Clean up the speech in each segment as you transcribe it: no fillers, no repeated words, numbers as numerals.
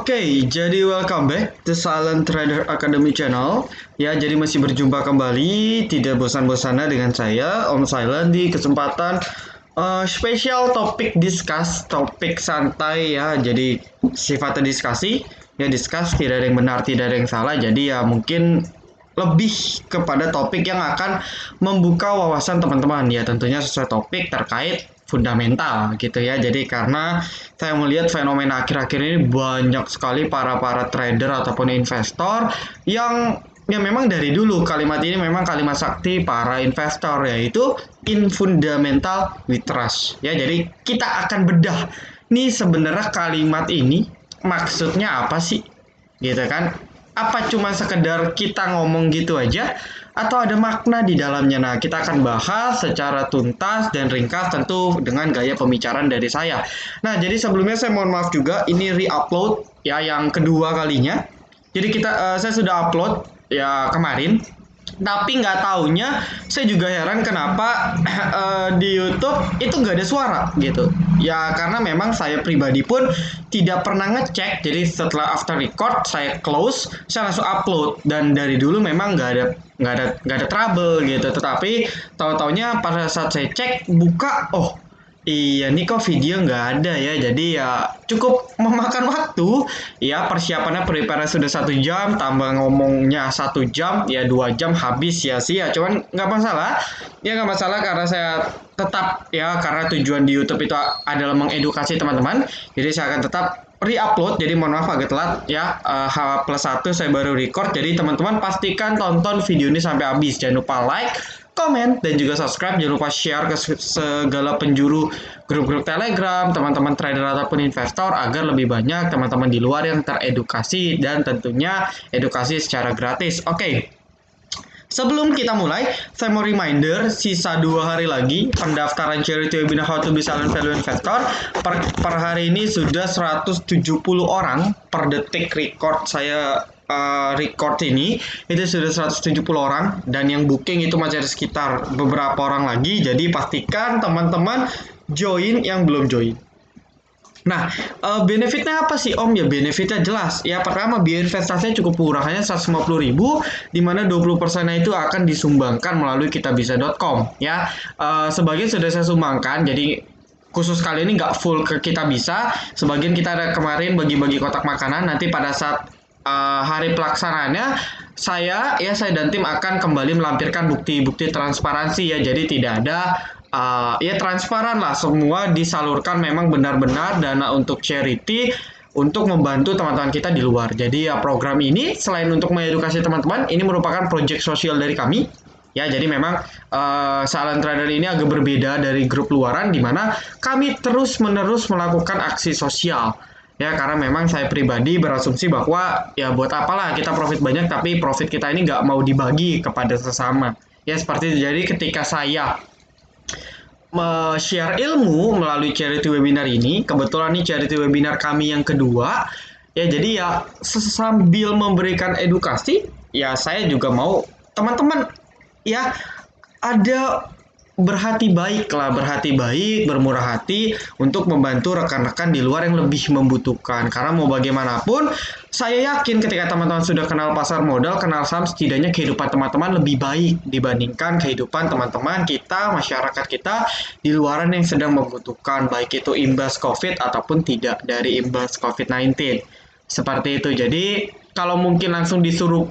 Oke, jadi welcome back to Silent Trader Academy channel. Ya, jadi masih berjumpa kembali, tidak bosan-bosannya dengan saya, Om Silent, di kesempatan spesial topik discuss, topik santai ya. Jadi sifatnya diskusi, ya discuss, tidak ada yang benar, tidak ada yang salah. Jadi ya mungkin lebih kepada topik yang akan membuka wawasan teman-teman ya, tentunya sesuai topik terkait fundamental gitu ya. Jadi karena saya melihat fenomena akhir-akhir ini banyak sekali para trader ataupun investor yang ya memang dari dulu kalimat ini memang kalimat sakti para investor, yaitu in fundamental we trust ya. Jadi kita akan bedah nih sebenarnya kalimat ini maksudnya apa sih gitu kan. Apa cuma sekedar kita ngomong gitu aja atau ada makna di dalamnya? Nah, kita akan bahas secara tuntas dan ringkas tentu dengan gaya pembicaraan dari saya. Nah, jadi sebelumnya saya mohon maaf juga, ini re-upload ya yang kedua kalinya. Jadi saya sudah upload ya kemarin, tapi nggak taunya saya juga heran kenapa di YouTube itu nggak ada suara gitu ya, karena memang saya pribadi pun tidak pernah ngecek. Jadi setelah after record saya close, saya langsung upload, dan dari dulu memang nggak ada trouble gitu. Tetapi tahu-taunya pada saat saya cek buka, oh iya, nih kok video nggak ada ya. Jadi ya cukup memakan waktu. Ya, persiapannya prepare sudah 1 jam, tambah ngomongnya 1 jam, ya 2 jam habis sia-sia. Cuman nggak masalah. Ya nggak masalah karena saya tetap ya, karena tujuan di YouTube itu adalah mengedukasi teman-teman. Jadi saya akan tetap re-upload. Jadi mohon maaf agak telat ya. H+1 saya baru record. Jadi teman-teman pastikan tonton video ini sampai habis. Jangan lupa like, komen, dan juga subscribe. Jangan lupa share ke segala penjuru grup-grup Telegram, teman-teman trader ataupun investor, agar lebih banyak teman-teman di luar yang teredukasi dan tentunya edukasi secara gratis. Oke. Sebelum kita mulai, saya mau reminder, sisa 2 hari lagi pendaftaran charity webinar How to be Silent Value Investor. Per hari ini sudah 170 orang per detik record saya record ini, itu sudah 170 orang, dan yang booking itu masih ada sekitar beberapa orang lagi. Jadi pastikan teman-teman join yang belum join. Nah, benefitnya apa sih Om? Ya benefitnya jelas. Ya pertama, biaya investasinya cukup murah, hanya 150.000, di mana 20%-nya itu akan disumbangkan melalui kitabisa.com ya. Sebagian sudah saya sumbangkan, jadi khusus kali ini nggak full ke Kitabisa. Sebagian kita ada kemarin bagi-bagi kotak makanan. Nanti pada saat hari pelaksanaannya saya dan tim akan kembali melampirkan bukti-bukti transparansi ya. Jadi tidak ada ya transparan lah, semua disalurkan memang benar-benar dana untuk charity, untuk membantu teman-teman kita di luar. Jadi ya program ini selain untuk mengedukasi teman-teman, ini merupakan proyek sosial dari kami. Ya, jadi memang Silent Trader ini agak berbeda dari grup luaran, di mana kami terus-menerus melakukan aksi sosial. Ya, karena memang saya pribadi berasumsi bahwa ya buat apalah kita profit banyak, tapi profit kita ini nggak mau dibagi kepada sesama. Ya, seperti itu. Jadi ketika saya share ilmu melalui charity webinar ini, kebetulan nih charity webinar kami yang kedua, ya jadi ya sambil memberikan edukasi, ya saya juga mau teman-teman ya ada berhati baik, bermurah hati untuk membantu rekan-rekan di luar yang lebih membutuhkan. Karena mau bagaimanapun, saya yakin ketika teman-teman sudah kenal pasar modal, kenal saham, setidaknya kehidupan teman-teman lebih baik dibandingkan kehidupan teman-teman kita, masyarakat kita di luaran yang sedang membutuhkan, baik itu imbas COVID ataupun tidak dari imbas COVID-19. Seperti itu. Jadi kalau mungkin langsung disuruh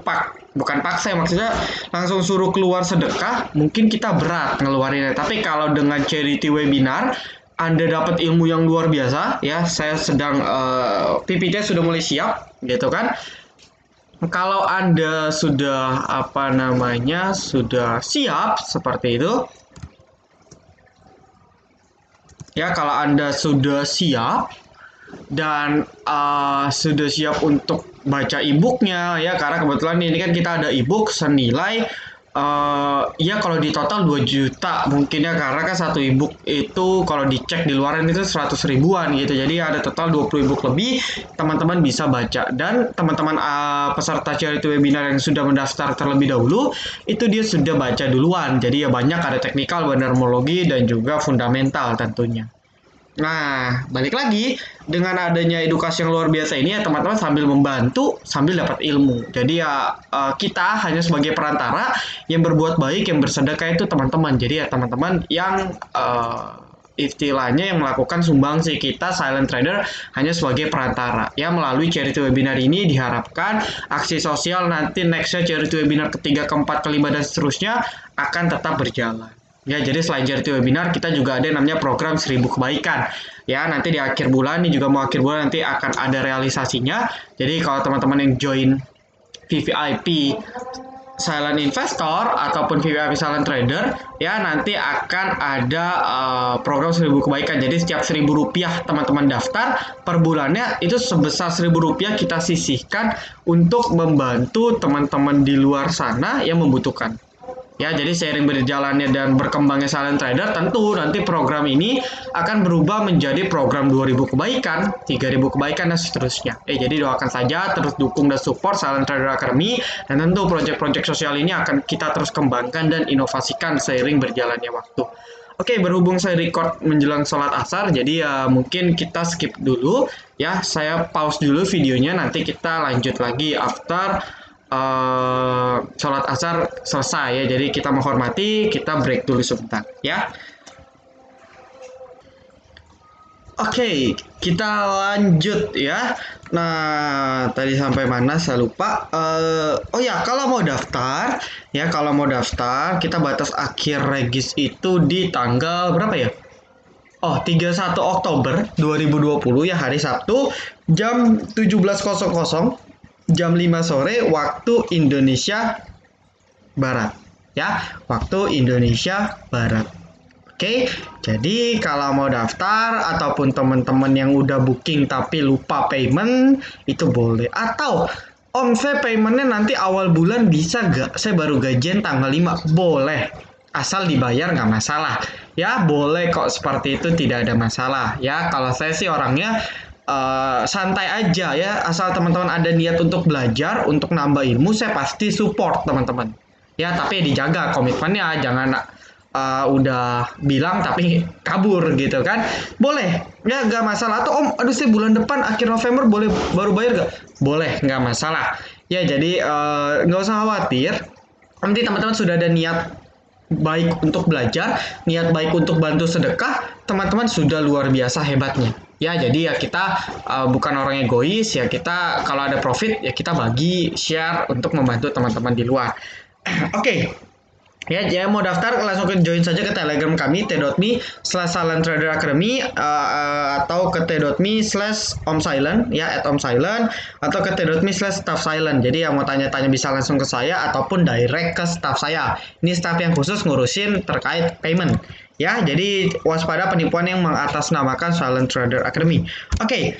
bukan paksa ya, maksudnya langsung suruh keluar sedekah, mungkin kita berat ngeluarinnya. Tapi kalau dengan charity webinar, Anda dapat ilmu yang luar biasa ya. Saya sedang PPT sudah mulai siap gitu kan. Kalau Anda sudah sudah siap seperti itu. Ya, kalau Anda sudah siap dan sudah siap untuk baca e-booknya ya, karena kebetulan ini kan kita ada e-book senilai ya kalau di total 2 juta mungkin ya, karena kan satu e-book itu kalau dicek di luaran itu 100 ribuan gitu. Jadi ada total 20 e-book lebih teman-teman bisa baca, dan teman-teman peserta charity webinar yang sudah mendaftar terlebih dahulu itu dia sudah baca duluan. Jadi ya banyak, ada teknikal, banarmologi, dan juga fundamental tentunya. Nah, balik lagi dengan adanya edukasi yang luar biasa ini ya teman-teman sambil membantu, sambil dapat ilmu. Jadi ya kita hanya sebagai perantara yang berbuat baik, yang bersedekah itu teman-teman. Jadi ya teman-teman yang istilahnya yang melakukan sumbangsi, kita silent trader hanya sebagai perantara. Ya melalui charity webinar ini diharapkan aksi sosial nanti nextnya charity webinar ketiga, keempat, kelima dan seterusnya akan tetap berjalan. Ya, jadi selain charity webinar, kita juga ada yang namanya program 1000 kebaikan. Ya, nanti di akhir bulan, ini juga mau akhir bulan nanti akan ada realisasinya. Jadi kalau teman-teman yang join VVIP Silent Investor ataupun VVIP Silent Trader, ya nanti akan ada program 1000 kebaikan. Jadi setiap 1000 rupiah teman-teman daftar, per bulannya itu sebesar 1000 rupiah kita sisihkan untuk membantu teman-teman di luar sana yang membutuhkan. Ya, jadi seiring berjalannya dan berkembangnya silent trader, tentu nanti program ini akan berubah menjadi program 2000 kebaikan, 3000 kebaikan dan seterusnya. Jadi doakan saja, terus dukung dan support Silent Trader Academy, dan tentu proyek-proyek sosial ini akan kita terus kembangkan dan inovasikan seiring berjalannya waktu. Oke, berhubung saya record menjelang sholat asar, jadi ya mungkin kita skip dulu. Ya, saya pause dulu videonya, nanti kita lanjut lagi after sholat asar selesai ya. Jadi kita menghormati, kita break dulu sebentar ya. Oke, kita lanjut ya. Nah, tadi sampai mana saya lupa. Oh ya, kalau mau daftar ya, kita batas akhir regis itu di tanggal berapa ya? Oh, 31 Oktober 2020 ya, hari Sabtu jam 17.00, jam 5 sore waktu Indonesia Barat ya, waktu Indonesia Barat. Oke, jadi kalau mau daftar ataupun teman-teman yang udah booking tapi lupa payment itu boleh, atau Om saya paymentnya nanti awal bulan bisa gak? Saya baru gajian tanggal 5, boleh, asal dibayar nggak masalah ya, boleh kok, seperti itu tidak ada masalah ya. Kalau saya sih orangnya santai aja ya, asal teman-teman ada niat untuk belajar, untuk nambah ilmu, saya pasti support teman-teman ya. Tapi dijaga komitmennya, jangan udah bilang tapi kabur gitu kan, boleh ya, nggak masalah. Atau Om, aduh saya bulan depan akhir November boleh baru bayar nggak? Boleh, nggak masalah ya. Jadi nggak usah khawatir, nanti teman-teman sudah ada niat baik untuk belajar, niat baik untuk bantu sedekah, teman-teman sudah luar biasa hebatnya ya. Jadi ya kita bukan orang egois ya, kita kalau ada profit ya kita bagi, share untuk membantu teman-teman di luar. Oke. Ya, jangan mau daftar langsung ke join saja ke Telegram kami t.me/silenttraderacademy atau ke t.me/omsilent ya, @omsilent, atau ke t.me/staffsilent. Jadi yang mau tanya-tanya bisa langsung ke saya ataupun direct ke staff saya. Ini staff yang khusus ngurusin terkait payment. Ya, jadi waspada penipuan yang mengatasnamakan Silent Trader Academy. Oke.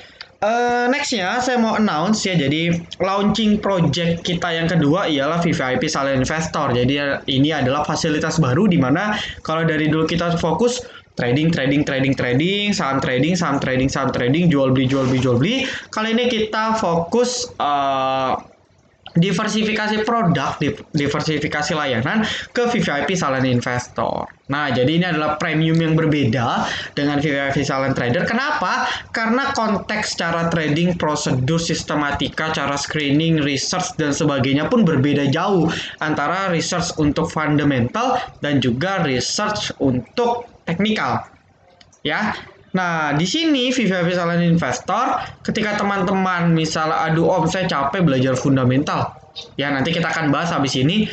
Nextnya saya mau announce ya, jadi launching project kita yang kedua ialah VVIP Silent Investor. Jadi ini adalah fasilitas baru di mana kalau dari dulu kita fokus trading, saham trading, jual beli. Kali ini kita fokus diversifikasi produk, diversifikasi layanan ke VVIP Silent Investor. Nah, jadi ini adalah premium yang berbeda dengan VVIP Silent Trader. Kenapa? Karena konteks cara trading, prosedur, sistematika, cara screening, research, dan sebagainya pun berbeda jauh antara research untuk fundamental dan juga research untuk teknikal. Ya. Nah, di sini VVIP Silent Investor, ketika teman-teman misalnya, aduh Om, saya capek belajar fundamental. Ya, nanti kita akan bahas habis ini.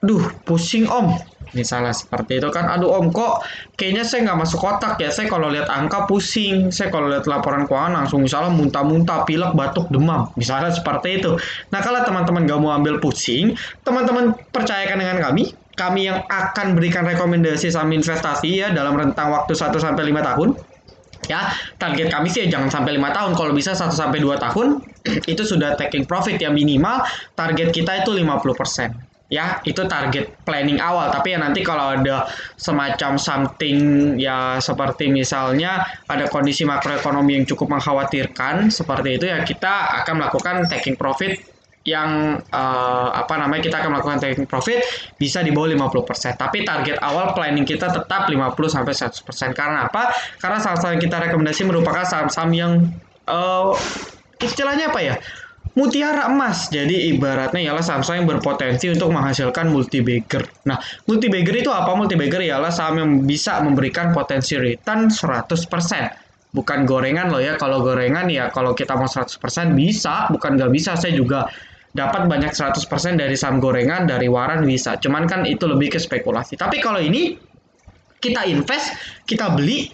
Duh, pusing Om. Misalnya seperti itu kan, aduh Om, kok kayaknya saya nggak masuk kotak ya. Saya kalau lihat angka pusing. Saya kalau lihat laporan keuangan langsung misalnya muntah-muntah, pilek, batuk, demam. Misalnya seperti itu. Nah, kalau teman-teman nggak mau ambil pusing, teman-teman percayakan dengan kami. Kami yang akan berikan rekomendasi saham investasi ya dalam rentang waktu 1-5 tahun. Ya, target kami sih ya jangan sampai 5 tahun, kalau bisa 1-2 tahun itu sudah taking profit ya, minimal target kita itu 50%. Ya, itu target planning awal. Tapi ya nanti kalau ada semacam something ya, seperti misalnya ada kondisi makroekonomi yang cukup mengkhawatirkan seperti itu ya, kita akan melakukan taking profit yang kita akan melakukan taking profit bisa di bawah 50%. Tapi target awal planning kita tetap 50-100%. Karena apa? Karena saham-saham yang kita rekomendasi merupakan saham-saham yang istilahnya apa ya? Mutiara emas. Jadi ibaratnya ialah saham-saham yang berpotensi untuk menghasilkan multi-bagger. Nah, multi-bagger itu apa? Multi-bagger ialah saham yang bisa memberikan potensi return 100%. Bukan gorengan loh ya. Kalau gorengan ya kalau kita mau 100% bisa, bukan nggak bisa. Saya juga dapat banyak 100% dari saham gorengan, dari waran bisa. Cuman kan itu lebih ke spekulasi. Tapi kalau ini kita invest, kita beli,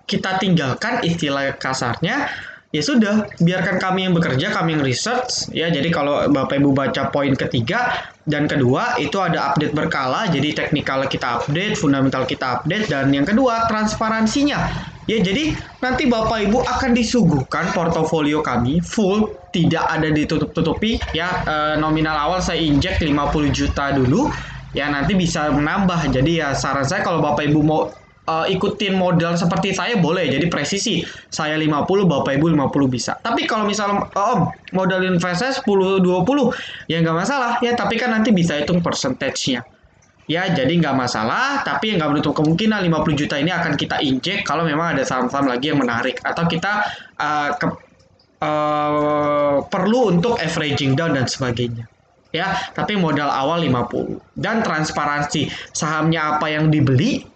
kita tinggalkan istilah kasarnya, ya sudah, biarkan kami yang bekerja, kami yang research ya. Jadi kalau Bapak Ibu baca poin ketiga dan kedua itu ada update berkala, jadi teknikal kita update, fundamental kita update, dan yang kedua transparansinya. Ya, jadi nanti Bapak Ibu akan disuguhkan portofolio kami full, tidak ada ditutup-tutupi ya. Nominal awal saya injek 50 juta dulu, ya nanti bisa menambah. Jadi ya saran saya kalau Bapak Ibu mau ikutin modal seperti saya boleh, jadi presisi saya 50, Bapak Ibu 50 bisa. Tapi kalau misalnya modal investasi 10-20 ya nggak masalah ya, tapi kan nanti bisa hitung persentasenya. Ya, jadi nggak masalah, tapi nggak menutup kemungkinan 50 juta ini akan kita injek kalau memang ada saham-saham lagi yang menarik. Atau kita perlu untuk averaging down dan sebagainya. Ya, tapi modal awal 50. Dan transparansi, sahamnya apa yang dibeli,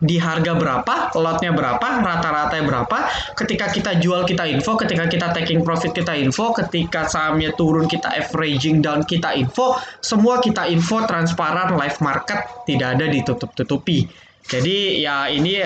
di harga berapa, lotnya berapa, rata-ratanya berapa, ketika kita jual kita info, ketika kita taking profit kita info, ketika sahamnya turun kita averaging down kita info, semua kita info transparan, live market, tidak ada ditutup-tutupi. Jadi ya ini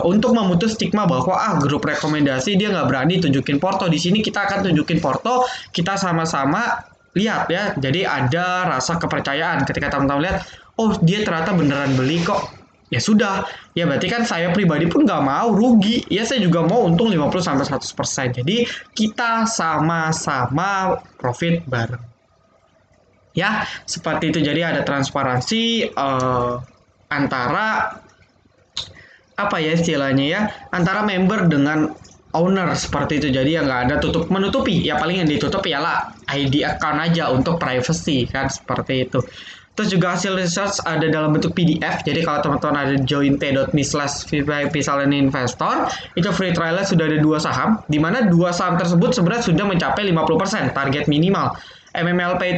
untuk memutus stigma bahwa grup rekomendasi dia nggak berani tunjukin porto. Di sini kita akan tunjukin porto, kita sama-sama lihat ya. Jadi ada rasa kepercayaan ketika teman-teman lihat, oh dia ternyata beneran beli kok. Ya sudah, ya berarti kan saya pribadi pun nggak mau rugi. Ya saya juga mau untung 50-100%. Jadi kita sama-sama profit bareng. Ya, seperti itu. Jadi ada transparansi antara apa ya istilahnya ya, antara member dengan owner seperti itu. Jadi ya nggak ada tutup menutupi. Ya paling yang ditutup ialah ID account aja untuk privacy kan, seperti itu. Terus juga hasil research ada dalam bentuk PDF. Jadi kalau teman-teman ada join.me/VIP Silent Investor, itu free trialnya sudah ada 2 saham, di mana 2 saham tersebut sebenarnya sudah mencapai 50% target minimal. MMLP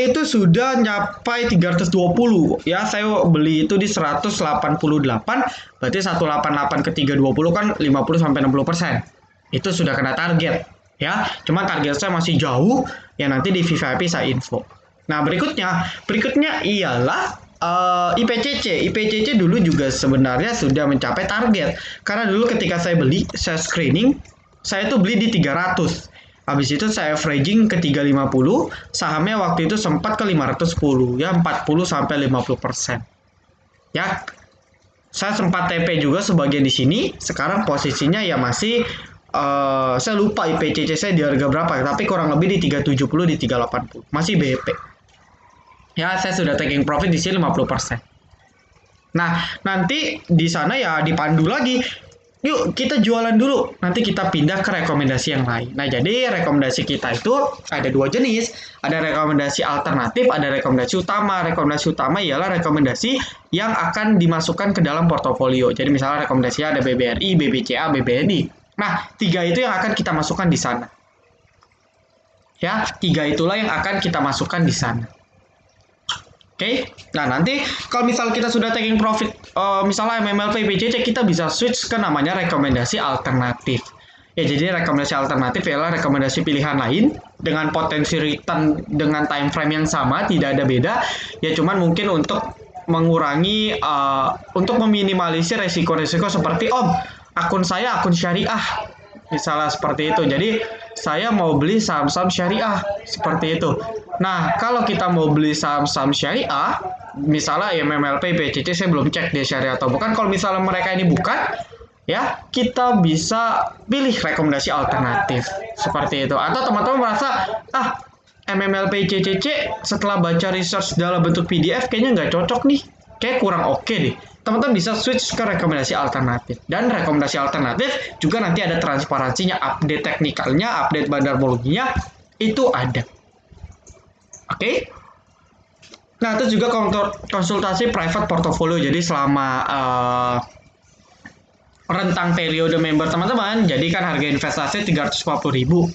itu sudah nyapai 320 ya. Saya beli itu di 188, berarti 188 ke 320 kan 50-60%. Itu sudah kena target ya. Cuma target saya masih jauh ya, nanti di VIP saya info. Nah, berikutnya ialah IPCC. IPCC dulu juga sebenarnya sudah mencapai target. Karena dulu ketika saya beli, saya screening, saya tuh beli di 300. Habis itu saya averaging ke 350, sahamnya waktu itu sempat ke 510 ya, 40-50%. Ya. Saya sempat TP juga sebagian di sini. Sekarang posisinya ya masih saya lupa IPCC saya di harga berapa, tapi kurang lebih di 370, di 380. Masih BP. Ya, saya sudah taking profit di sini 50%. Nah, nanti di sana ya dipandu lagi. Yuk, kita jualan dulu. Nanti kita pindah ke rekomendasi yang lain. Nah, jadi rekomendasi kita itu ada 2 jenis. Ada rekomendasi alternatif, ada rekomendasi utama. Rekomendasi utama ialah rekomendasi yang akan dimasukkan ke dalam portofolio. Jadi misalnya rekomendasinya ada BBRI, BBCA, BBNI. Nah, 3 itu yang akan kita masukkan di sana. Ya, 3 itulah yang akan kita masukkan di sana. Oke. Nah, nanti kalau misal kita sudah taking profit, misalnya MMLP, IPCC, kita bisa switch ke namanya rekomendasi alternatif. Ya, jadi rekomendasi alternatif adalah rekomendasi pilihan lain dengan potensi return dengan time frame yang sama, tidak ada beda. Ya, cuman mungkin untuk mengurangi, untuk meminimalisir resiko-resiko seperti akun saya akun syariah, misalnya seperti itu. Jadi saya mau beli saham-saham syariah seperti itu. Nah, kalau kita mau beli saham-saham syariah, misalnya MMLP, PCC, saya belum cek dia syariah atau bukan. Kalau misalnya mereka ini bukan, ya kita bisa pilih rekomendasi alternatif seperti itu. Atau teman-teman merasa MMLP, CCC setelah baca research dalam bentuk PDF kayaknya nggak cocok nih, kayak kurang oke deh. teman-teman bisa switch ke rekomendasi alternatif. Dan rekomendasi alternatif juga nanti ada transparansinya, update teknikalnya, update bandarmologinya, itu ada. Oke? Nah, itu juga konsultasi private portfolio. Jadi selama rentang periode member teman-teman, jadi kan harga investasi 350.000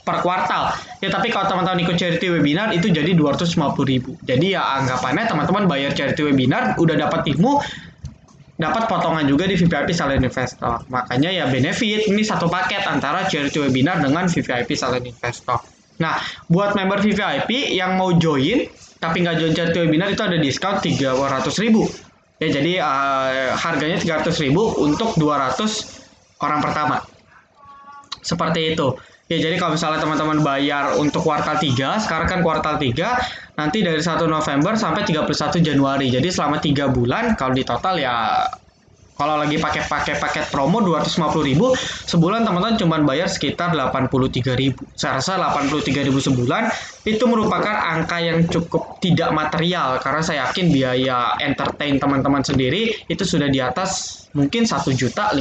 per kuartal. Ya, tapi kalau teman-teman ikut charity webinar itu jadi 250.000. Jadi ya anggapannya teman-teman bayar charity webinar udah dapat ilmu, dapat potongan juga di VVIP Silent Investor. Makanya ya benefit ini satu paket antara charity webinar dengan VVIP Silent Investor. Nah, buat member VVIP yang mau join tapi nggak join charity webinar itu ada diskon 300.000. Ya, jadi harganya 300.000 untuk 200 orang pertama. Seperti itu. Ya, jadi kalau misalnya teman-teman bayar untuk kuartal 3, sekarang kan kuartal 3, nanti dari 1 November sampai 31 Januari. Jadi selama 3 bulan, kalau di total ya, kalau lagi pakai paket promo 250.000, sebulan teman-teman cuma bayar sekitar 83.000. Saya rasa 83.000 sebulan itu merupakan angka yang cukup tidak material, karena saya yakin biaya entertain teman-teman sendiri itu sudah di atas mungkin 1.500.000.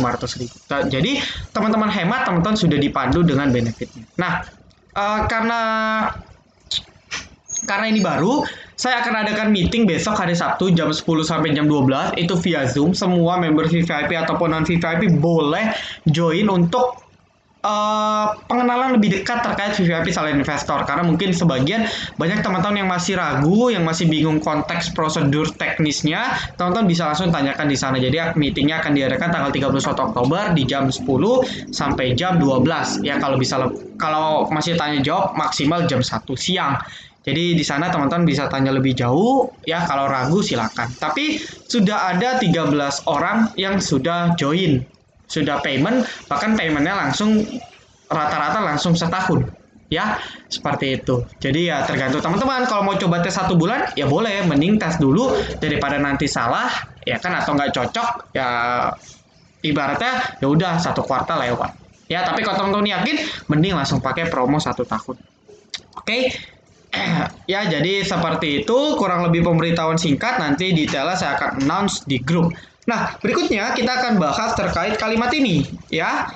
Jadi teman-teman hemat, teman-teman sudah dipandu dengan benefitnya. Nah, karena ini baru, saya akan adakan meeting besok hari Sabtu jam 10 sampai jam 12 itu via Zoom. Semua member VVIP ataupun non VVIP boleh join untuk pengenalan lebih dekat terkait VVIP Silent Investor, karena mungkin sebagian banyak teman-teman yang masih ragu, yang masih bingung konteks prosedur teknisnya, teman-teman bisa langsung tanyakan di sana. Jadi meetingnya akan diadakan tanggal 31 Oktober di jam 10 sampai jam 12. Ya, kalau masih tanya jawab maksimal jam 1 siang. Jadi di sana teman-teman bisa tanya lebih jauh, ya kalau ragu silakan. Tapi sudah ada 13 orang yang sudah join, sudah payment, bahkan paymentnya langsung rata-rata langsung setahun, ya seperti itu. Jadi ya tergantung teman-teman. Kalau mau coba tes 1 bulan, ya boleh, mending tes dulu daripada nanti salah, ya kan, atau nggak cocok, ya ibaratnya ya udah 1 kuartal lewat. Ya, tapi kalau teman-teman yakin, mending langsung pakai promo 1 tahun. Oke. Ya, jadi seperti itu kurang lebih pemberitahuan singkat. Nanti detailnya saya akan announce di grup. Nah, berikutnya kita akan bahas terkait kalimat ini, ya.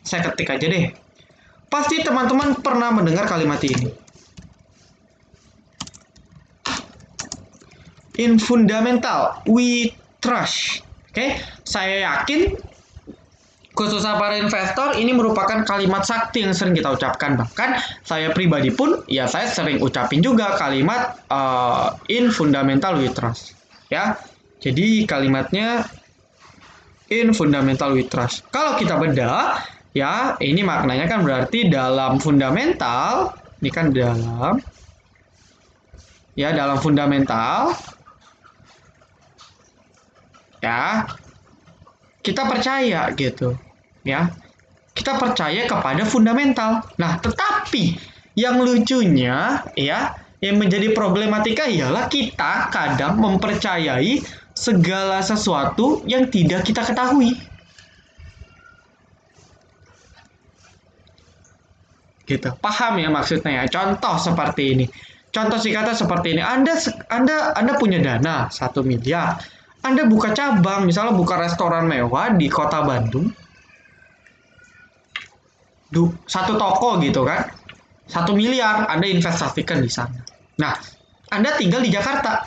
Saya ketik aja deh. Pasti teman-teman pernah mendengar kalimat ini. In fundamental, we trust. Oke, saya yakin khususnya para investor, ini merupakan kalimat sakti yang sering kita ucapkan. Bahkan saya pribadi pun, ya saya sering ucapin juga kalimat in fundamental we trust. Ya, jadi kalimatnya in fundamental we trust. Kalau kita bedah, ya ini maknanya kan berarti dalam fundamental, ini kan dalam fundamental, ya kita percaya gitu. Ya, kita percaya kepada fundamental. Nah, tetapi yang lucunya, ya, yang menjadi problematika ialah kita kadang mempercayai segala sesuatu yang tidak kita ketahui. Gitu. Paham ya maksudnya ya? Contoh seperti ini. Contoh singkatnya seperti ini. Anda punya dana 1 miliar. Anda buka cabang, misalnya buka restoran mewah di Kota Bandung. 1 toko gitu kan, 1 miliar Anda investasikan di sana. Nah, Anda tinggal di Jakarta.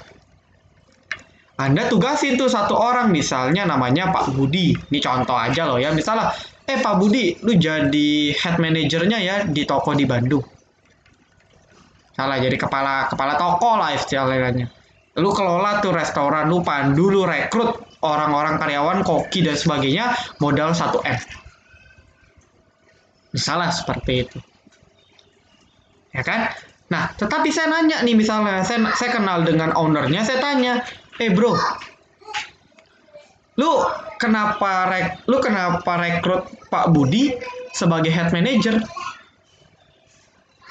Anda tugasin tuh 1 orang, misalnya namanya Pak Budi. Ini contoh aja loh ya. Misalnya, Pak Budi, lu jadi head manajernya ya di toko di Bandung. Salah, jadi kepala toko lah istilahnya. Lu kelola tuh restoran, lu pandu, lu rekrut orang-orang karyawan, koki dan sebagainya, modal 1M. Misalnya seperti itu. Ya kan? Nah, tetapi saya nanya nih, misalnya saya kenal dengan ownernya, saya tanya, bro, lu kenapa rekrut Pak Budi sebagai head manager?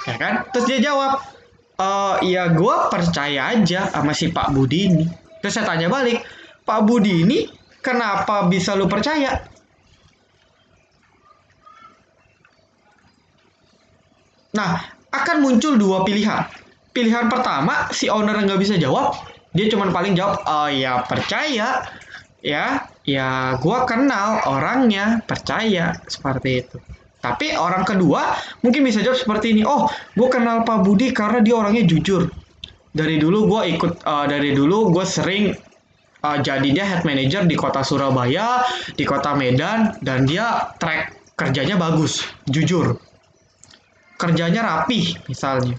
Ya kan? Terus dia jawab, ya gue percaya aja sama si Pak Budi ini. Terus saya tanya balik, Pak Budi ini kenapa bisa lu percaya? Nah, akan muncul 2 pilihan. Pilihan pertama, si owner nggak bisa jawab. Dia cuman paling jawab, oh ya percaya, ya gua kenal orangnya, percaya, seperti itu. Tapi orang kedua mungkin bisa jawab seperti ini, oh gue kenal Pak Budi karena dia orangnya jujur. Dari dulu gue sering jadi dia head manager di kota Surabaya, di kota Medan, dan dia track kerjanya bagus, jujur. Kerjanya rapih misalnya.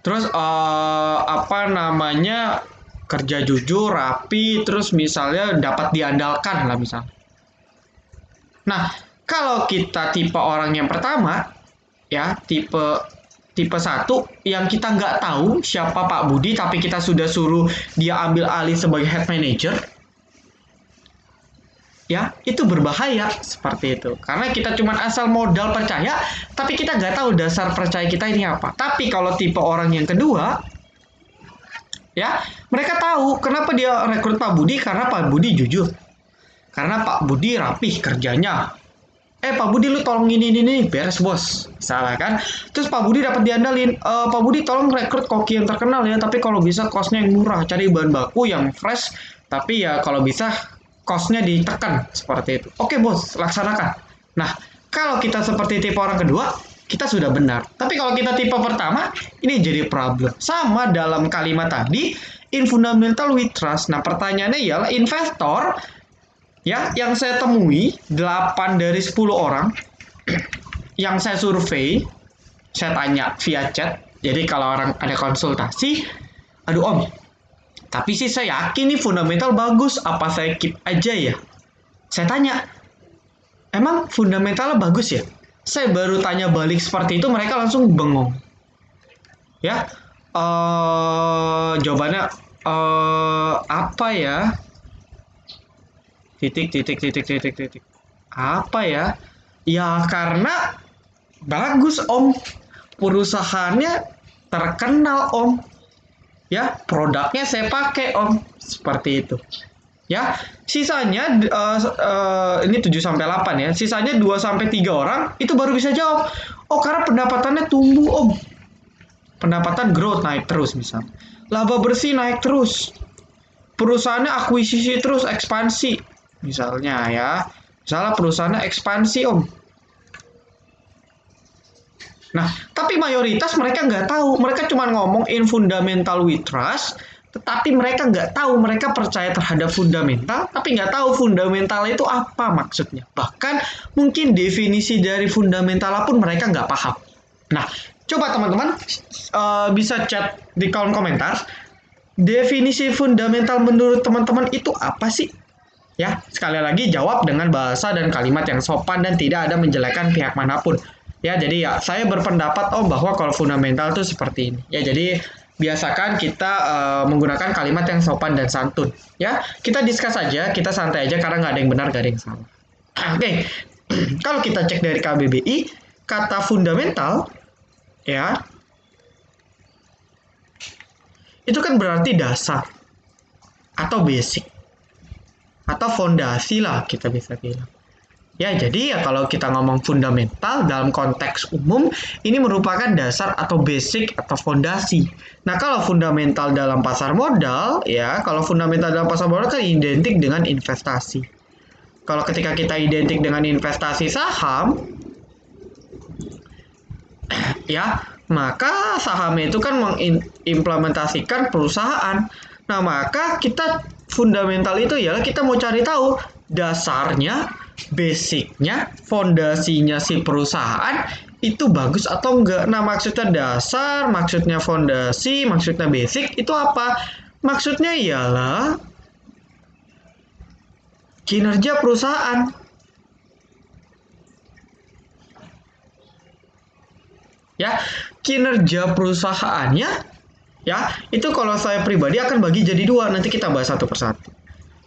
Terus apa namanya, kerja jujur, rapi, terus misalnya dapat diandalkan lah misalnya. Nah, kalau kita tipe orang yang pertama, ya tipe satu yang kita nggak tahu siapa Pak Budi, tapi kita sudah suruh dia ambil alih sebagai head manager, ya itu berbahaya seperti itu. Karena kita cuma asal modal percaya, tapi kita nggak tahu dasar percaya kita ini apa. Tapi kalau tipe orang yang kedua, ya mereka tahu kenapa dia rekrut Pak Budi, karena Pak Budi jujur, karena Pak Budi rapih kerjanya. Pak Budi lu tolong ini beres bos, salah kan? Terus Pak Budi dapat diandalin, Pak Budi tolong rekrut koki yang terkenal ya, tapi kalau bisa costnya yang murah, cari bahan baku yang fresh, tapi ya kalau bisa costnya ditekan, seperti itu. Oke bos, laksanakan. Nah, kalau kita seperti tipe orang kedua, kita sudah benar. Tapi kalau kita tipe pertama, ini jadi problem. Sama dalam kalimat tadi, in fundamental we trust. Nah, pertanyaannya ialah investor, ya, yang saya temui 8 dari 10 orang yang saya survei, saya tanya via chat. Jadi kalau orang ada konsultasi, aduh om, tapi sih saya yakin nih fundamental bagus, apa saya keep aja ya? Saya tanya, emang fundamentalnya bagus ya? Saya baru tanya balik seperti itu, mereka langsung bengong. Ya, jawabannya apa ya? Titik. Apa ya? Ya karena bagus om, perusahaannya terkenal om, ya produknya saya pakai om, seperti itu. Ya, sisanya ini 7-8 ya. Sisanya 2-3 orang itu baru bisa jawab. Oh, karena pendapatannya tumbuh om. Pendapatan growth naik terus misalnya. Laba bersih naik terus. Perusahaannya akuisisi terus, ekspansi. Misalnya ya, misalnya perusahaannya ekspansi om. Nah, tapi mayoritas mereka nggak tahu. Mereka cuma ngomong in fundamental we trust, tetapi mereka nggak tahu. Mereka percaya terhadap fundamental, tapi nggak tahu fundamental itu apa maksudnya. Bahkan mungkin definisi dari fundamental pun mereka nggak paham. Nah, coba teman-teman bisa chat di kolom komentar. Definisi fundamental menurut teman-teman itu apa sih? Ya, sekali lagi jawab dengan bahasa dan kalimat yang sopan dan tidak ada menjelekkan pihak manapun. Ya, jadi ya saya berpendapat bahwa kalau fundamental itu seperti ini. Ya, jadi biasakan kita menggunakan kalimat yang sopan dan santun. Ya, kita discuss aja, kita santai aja karena nggak ada yang benar, nggak ada yang salah. Oke, kalau kita cek dari KBBI, kata fundamental, ya, itu kan berarti dasar atau basic atau fondasi lah kita bisa bilang. Ya, jadi ya kalau kita ngomong fundamental dalam konteks umum, ini merupakan dasar atau basic atau fondasi. Nah, kalau fundamental dalam pasar modal, ya, kalau fundamental dalam pasar modal kan identik dengan investasi. Kalau ketika kita identik dengan investasi saham, ya, maka saham itu kan mengimplementasikan perusahaan. Nah, maka kita fundamental itu ya kita mau cari tahu dasarnya, basicnya, fondasinya si perusahaan itu bagus atau enggak. Nah, maksudnya dasar, maksudnya fondasi, maksudnya basic itu apa? Maksudnya ialah kinerja perusahaan. Ya, kinerja perusahaannya, ya, itu kalau saya pribadi akan bagi jadi dua. Nanti kita bahas satu persatu.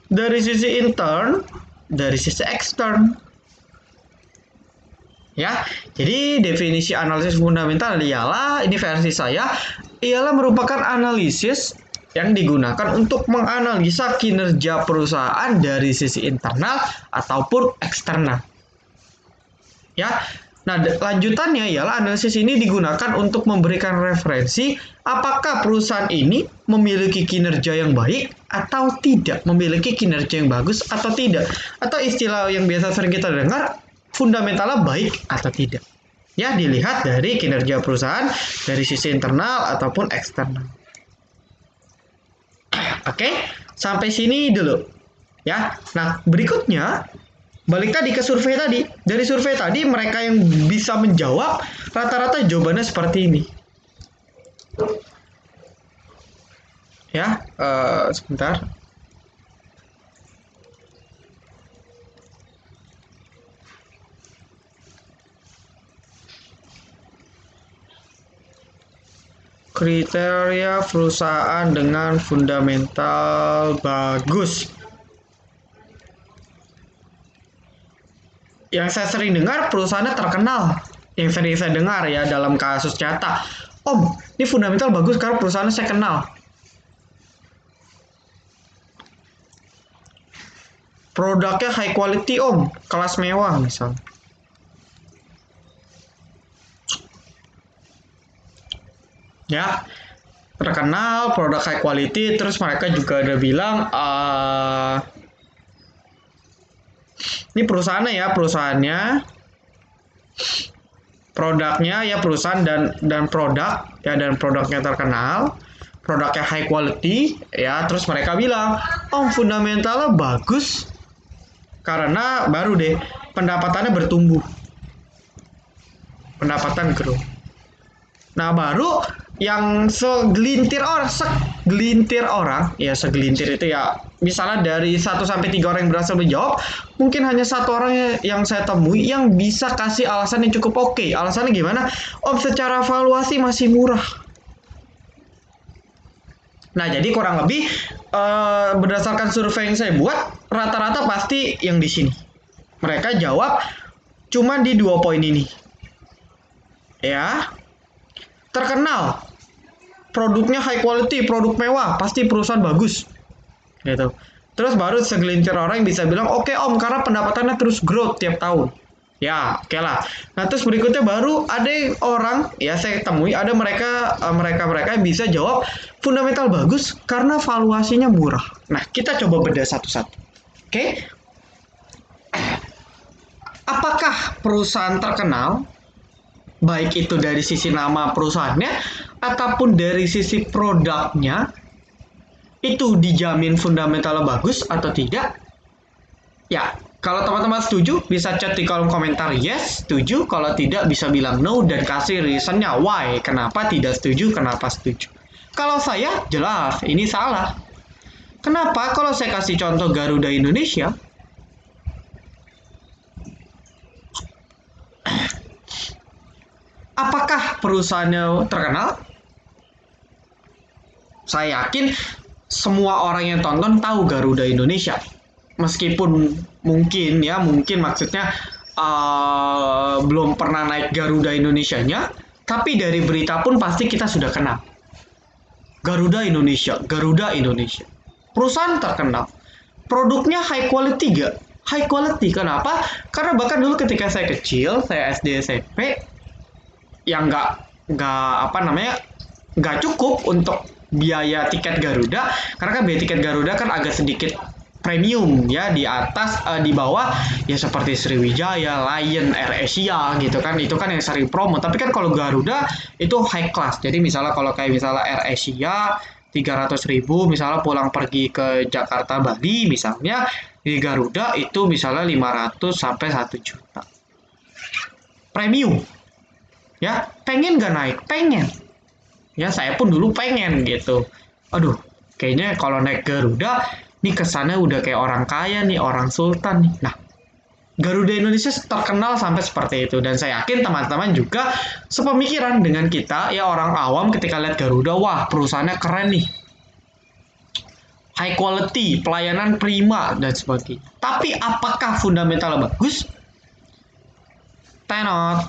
Dari sisi intern, dari sisi ekstern. Ya, jadi definisi analisis fundamental ialah, ini versi saya, ialah merupakan analisis yang digunakan untuk menganalisa kinerja perusahaan dari sisi internal ataupun eksternal. Ya, Nah, lanjutannya ialah analisis ini digunakan untuk memberikan referensi apakah perusahaan ini memiliki kinerja yang baik atau tidak, memiliki kinerja yang bagus atau tidak. Atau istilah yang biasa sering kita dengar, fundamentalnya baik atau tidak. Ya, dilihat dari kinerja perusahaan dari sisi internal ataupun eksternal. Oke, sampai sini dulu. Ya. Nah, berikutnya balik tadi ke survei tadi. Dari survei tadi mereka yang bisa menjawab rata-rata jawabannya seperti ini. Ya, sebentar. Kriteria perusahaan dengan fundamental bagus. Yang saya sering dengar perusahaannya terkenal. Yang sering saya dengar ya dalam kasus nyata. Om, ini fundamental bagus karena perusahaannya saya kenal. Produknya high quality om, kelas mewah misal. Ya, terkenal, produk high quality, terus mereka juga ada bilang, ini perusahaannya ya, produknya ya perusahaan dan produk ya dan produknya terkenal, produknya high quality ya, terus mereka bilang, fundamentalnya bagus karena baru deh pendapatannya bertumbuh, pendapatan grow. Nah, baru yang segelintir orang, ya segelintir itu ya, misalnya dari 1 sampai 3 orang yang berhasil menjawab, mungkin hanya 1 orang yang saya temui yang bisa kasih alasan yang cukup oke. Alasannya gimana? Om, secara valuasi masih murah. Nah, jadi kurang lebih berdasarkan survei yang saya buat, rata-rata pasti yang di sini. Mereka jawab cuma di 2 poin ini. Ya, terkenal, produknya high quality, produk mewah, pasti perusahaan bagus. Gitu. Terus baru segelintir orang yang bisa bilang, oke om, karena pendapatannya terus growth tiap tahun. Ya, oke lah. Nah, terus berikutnya baru ada orang, ya saya temui, ada mereka yang bisa jawab fundamental bagus karena valuasinya murah. Nah, kita coba bedah satu-satu. Oke? Apakah perusahaan terkenal, baik itu dari sisi nama perusahaannya ataupun dari sisi produknya, itu dijamin fundamentalnya bagus atau tidak? Ya, kalau teman-teman setuju bisa chat di kolom komentar yes, setuju. Kalau tidak bisa bilang no dan kasih reasonnya why, kenapa tidak setuju, kenapa setuju. Kalau saya jelas ini salah. Kenapa? Kalau saya kasih contoh Garuda Indonesia, apakah perusahaannya terkenal? Saya yakin semua orang yang tonton tahu Garuda Indonesia. Meskipun mungkin maksudnya belum pernah naik Garuda Indonesianya, tapi dari berita pun pasti kita sudah kenal. Garuda Indonesia. Perusahaan terkenal. Produknya high quality gak? High quality, kenapa? Karena bahkan dulu ketika saya kecil, saya SD SMP, yang nggak cukup untuk biaya tiket Garuda, karena kan biaya tiket Garuda kan agak sedikit premium ya, di atas di bawah ya seperti Sriwijaya, Lion, AirAsia gitu kan, itu kan yang sering promo. Tapi kan kalau Garuda itu high class, jadi misalnya kalau kayak misalnya AirAsia 300.000 misalnya pulang pergi ke Jakarta Bali misalnya, di Garuda itu misalnya 500 sampai 1 juta premium ya. Pengen gak naik? Pengen ya, saya pun dulu pengen gitu. Aduh, kayaknya kalau naik Garuda nih kesannya udah kayak orang kaya nih, orang sultan nih. Nah, Garuda Indonesia terkenal sampai seperti itu, dan saya yakin teman-teman juga sepemikiran dengan kita ya, orang awam ketika lihat Garuda, wah perusahaannya keren nih, high quality, pelayanan prima dan sebagainya. Tapi apakah fundamental bagus? Tenot,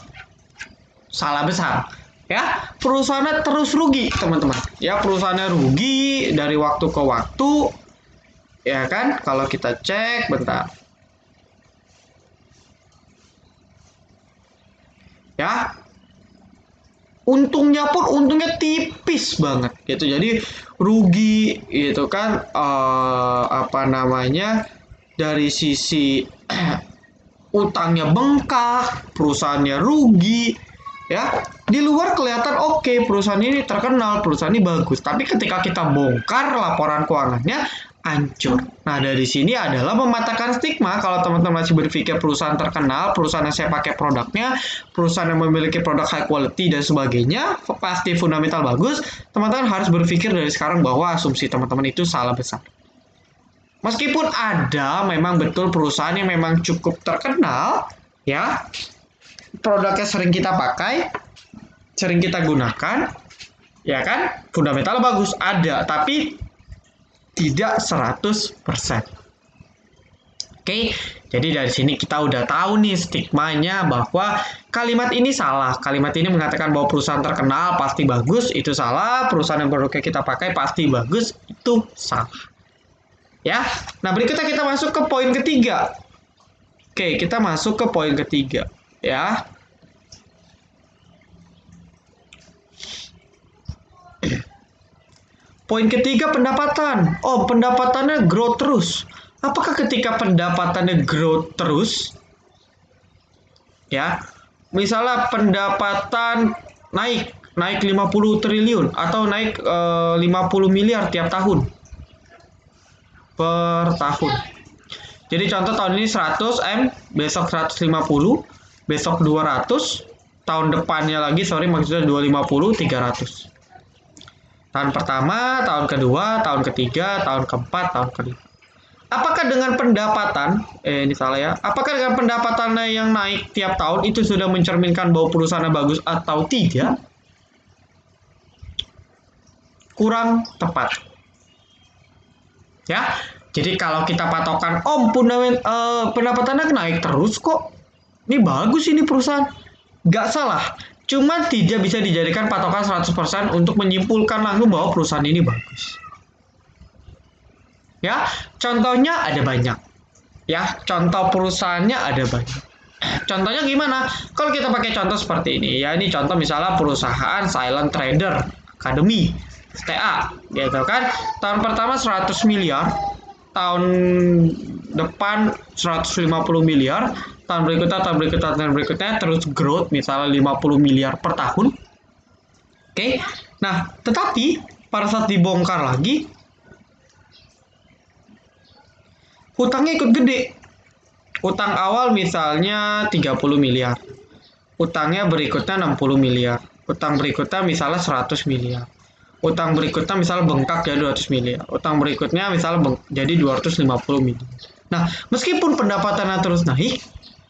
salah besar. Ya, perusahaannya terus rugi, teman-teman. Ya, perusahaannya rugi dari waktu ke waktu. Ya kan? Kalau kita cek, bentar. Ya. Untungnya tipis banget gitu. Jadi rugi gitu kan, dari sisi utangnya bengkak, perusahaannya rugi, ya. Di luar kelihatan oke, perusahaan ini terkenal, perusahaan ini bagus, tapi ketika kita bongkar laporan keuangannya, hancur. Nah, dari sini adalah mematahkan stigma. Kalau teman-teman masih berpikir perusahaan terkenal, perusahaan yang saya pakai produknya, perusahaan yang memiliki produk high quality dan sebagainya, pasti fundamental bagus, teman-teman harus berpikir dari sekarang bahwa asumsi teman-teman itu salah besar. Meskipun ada memang betul perusahaan yang memang cukup terkenal, ya, produknya sering kita pakai, sering kita gunakan, ya kan, fundamental bagus, ada, tapi tidak 100%. Oke, jadi dari sini kita udah tahu nih stigmanya bahwa kalimat ini salah. Kalimat ini mengatakan bahwa perusahaan terkenal pasti bagus, itu salah. Perusahaan yang produknya kita pakai pasti bagus, itu salah. Ya, nah berikutnya kita masuk ke poin ketiga. Oke, kita masuk ke poin ketiga, ya. Poin ketiga, pendapatan. Oh, pendapatannya growth terus. Apakah ketika pendapatannya growth terus, ya, misalnya pendapatan naik 50 triliun atau naik 50 miliar tiap tahun per tahun. Jadi contoh tahun ini 100 M, besok 150, besok 200, tahun depannya lagi, maksudnya 250, 300. Tahun pertama, tahun kedua, tahun ketiga, tahun keempat, tahun kelima. Apakah dengan pendapatan, ini salah ya, apakah dengan pendapatannya yang naik tiap tahun itu sudah mencerminkan bahwa perusahaannya bagus atau tidak? Kurang tepat. Ya, jadi kalau kita patokan, pendapatannya naik terus kok, ini bagus ini perusahaan. Nggak salah. Cuma tidak bisa dijadikan patokan 100% untuk menyimpulkan langsung bahwa perusahaan ini bagus. Ya, contohnya ada banyak. Ya, contoh perusahaannya ada banyak. Contohnya gimana? Kalau kita pakai contoh seperti ini, ya ini contoh misalnya perusahaan Silent Trader Academy, STA, gitu kan. Tahun pertama 100 miliar, tahun depan 150 miliar, tahun berikutnya terus growth misalnya 50 miliar per tahun. Oke. Nah, tetapi pada saat dibongkar lagi hutangnya ikut gede. Utang awal misalnya 30 miliar. Utangnya berikutnya 60 miliar. Utang berikutnya misalnya 100 miliar. Utang berikutnya misalnya bengkak jadi 200 miliar. Utang berikutnya misalnya jadi 250 miliar. Nah, meskipun pendapatannya terus naik,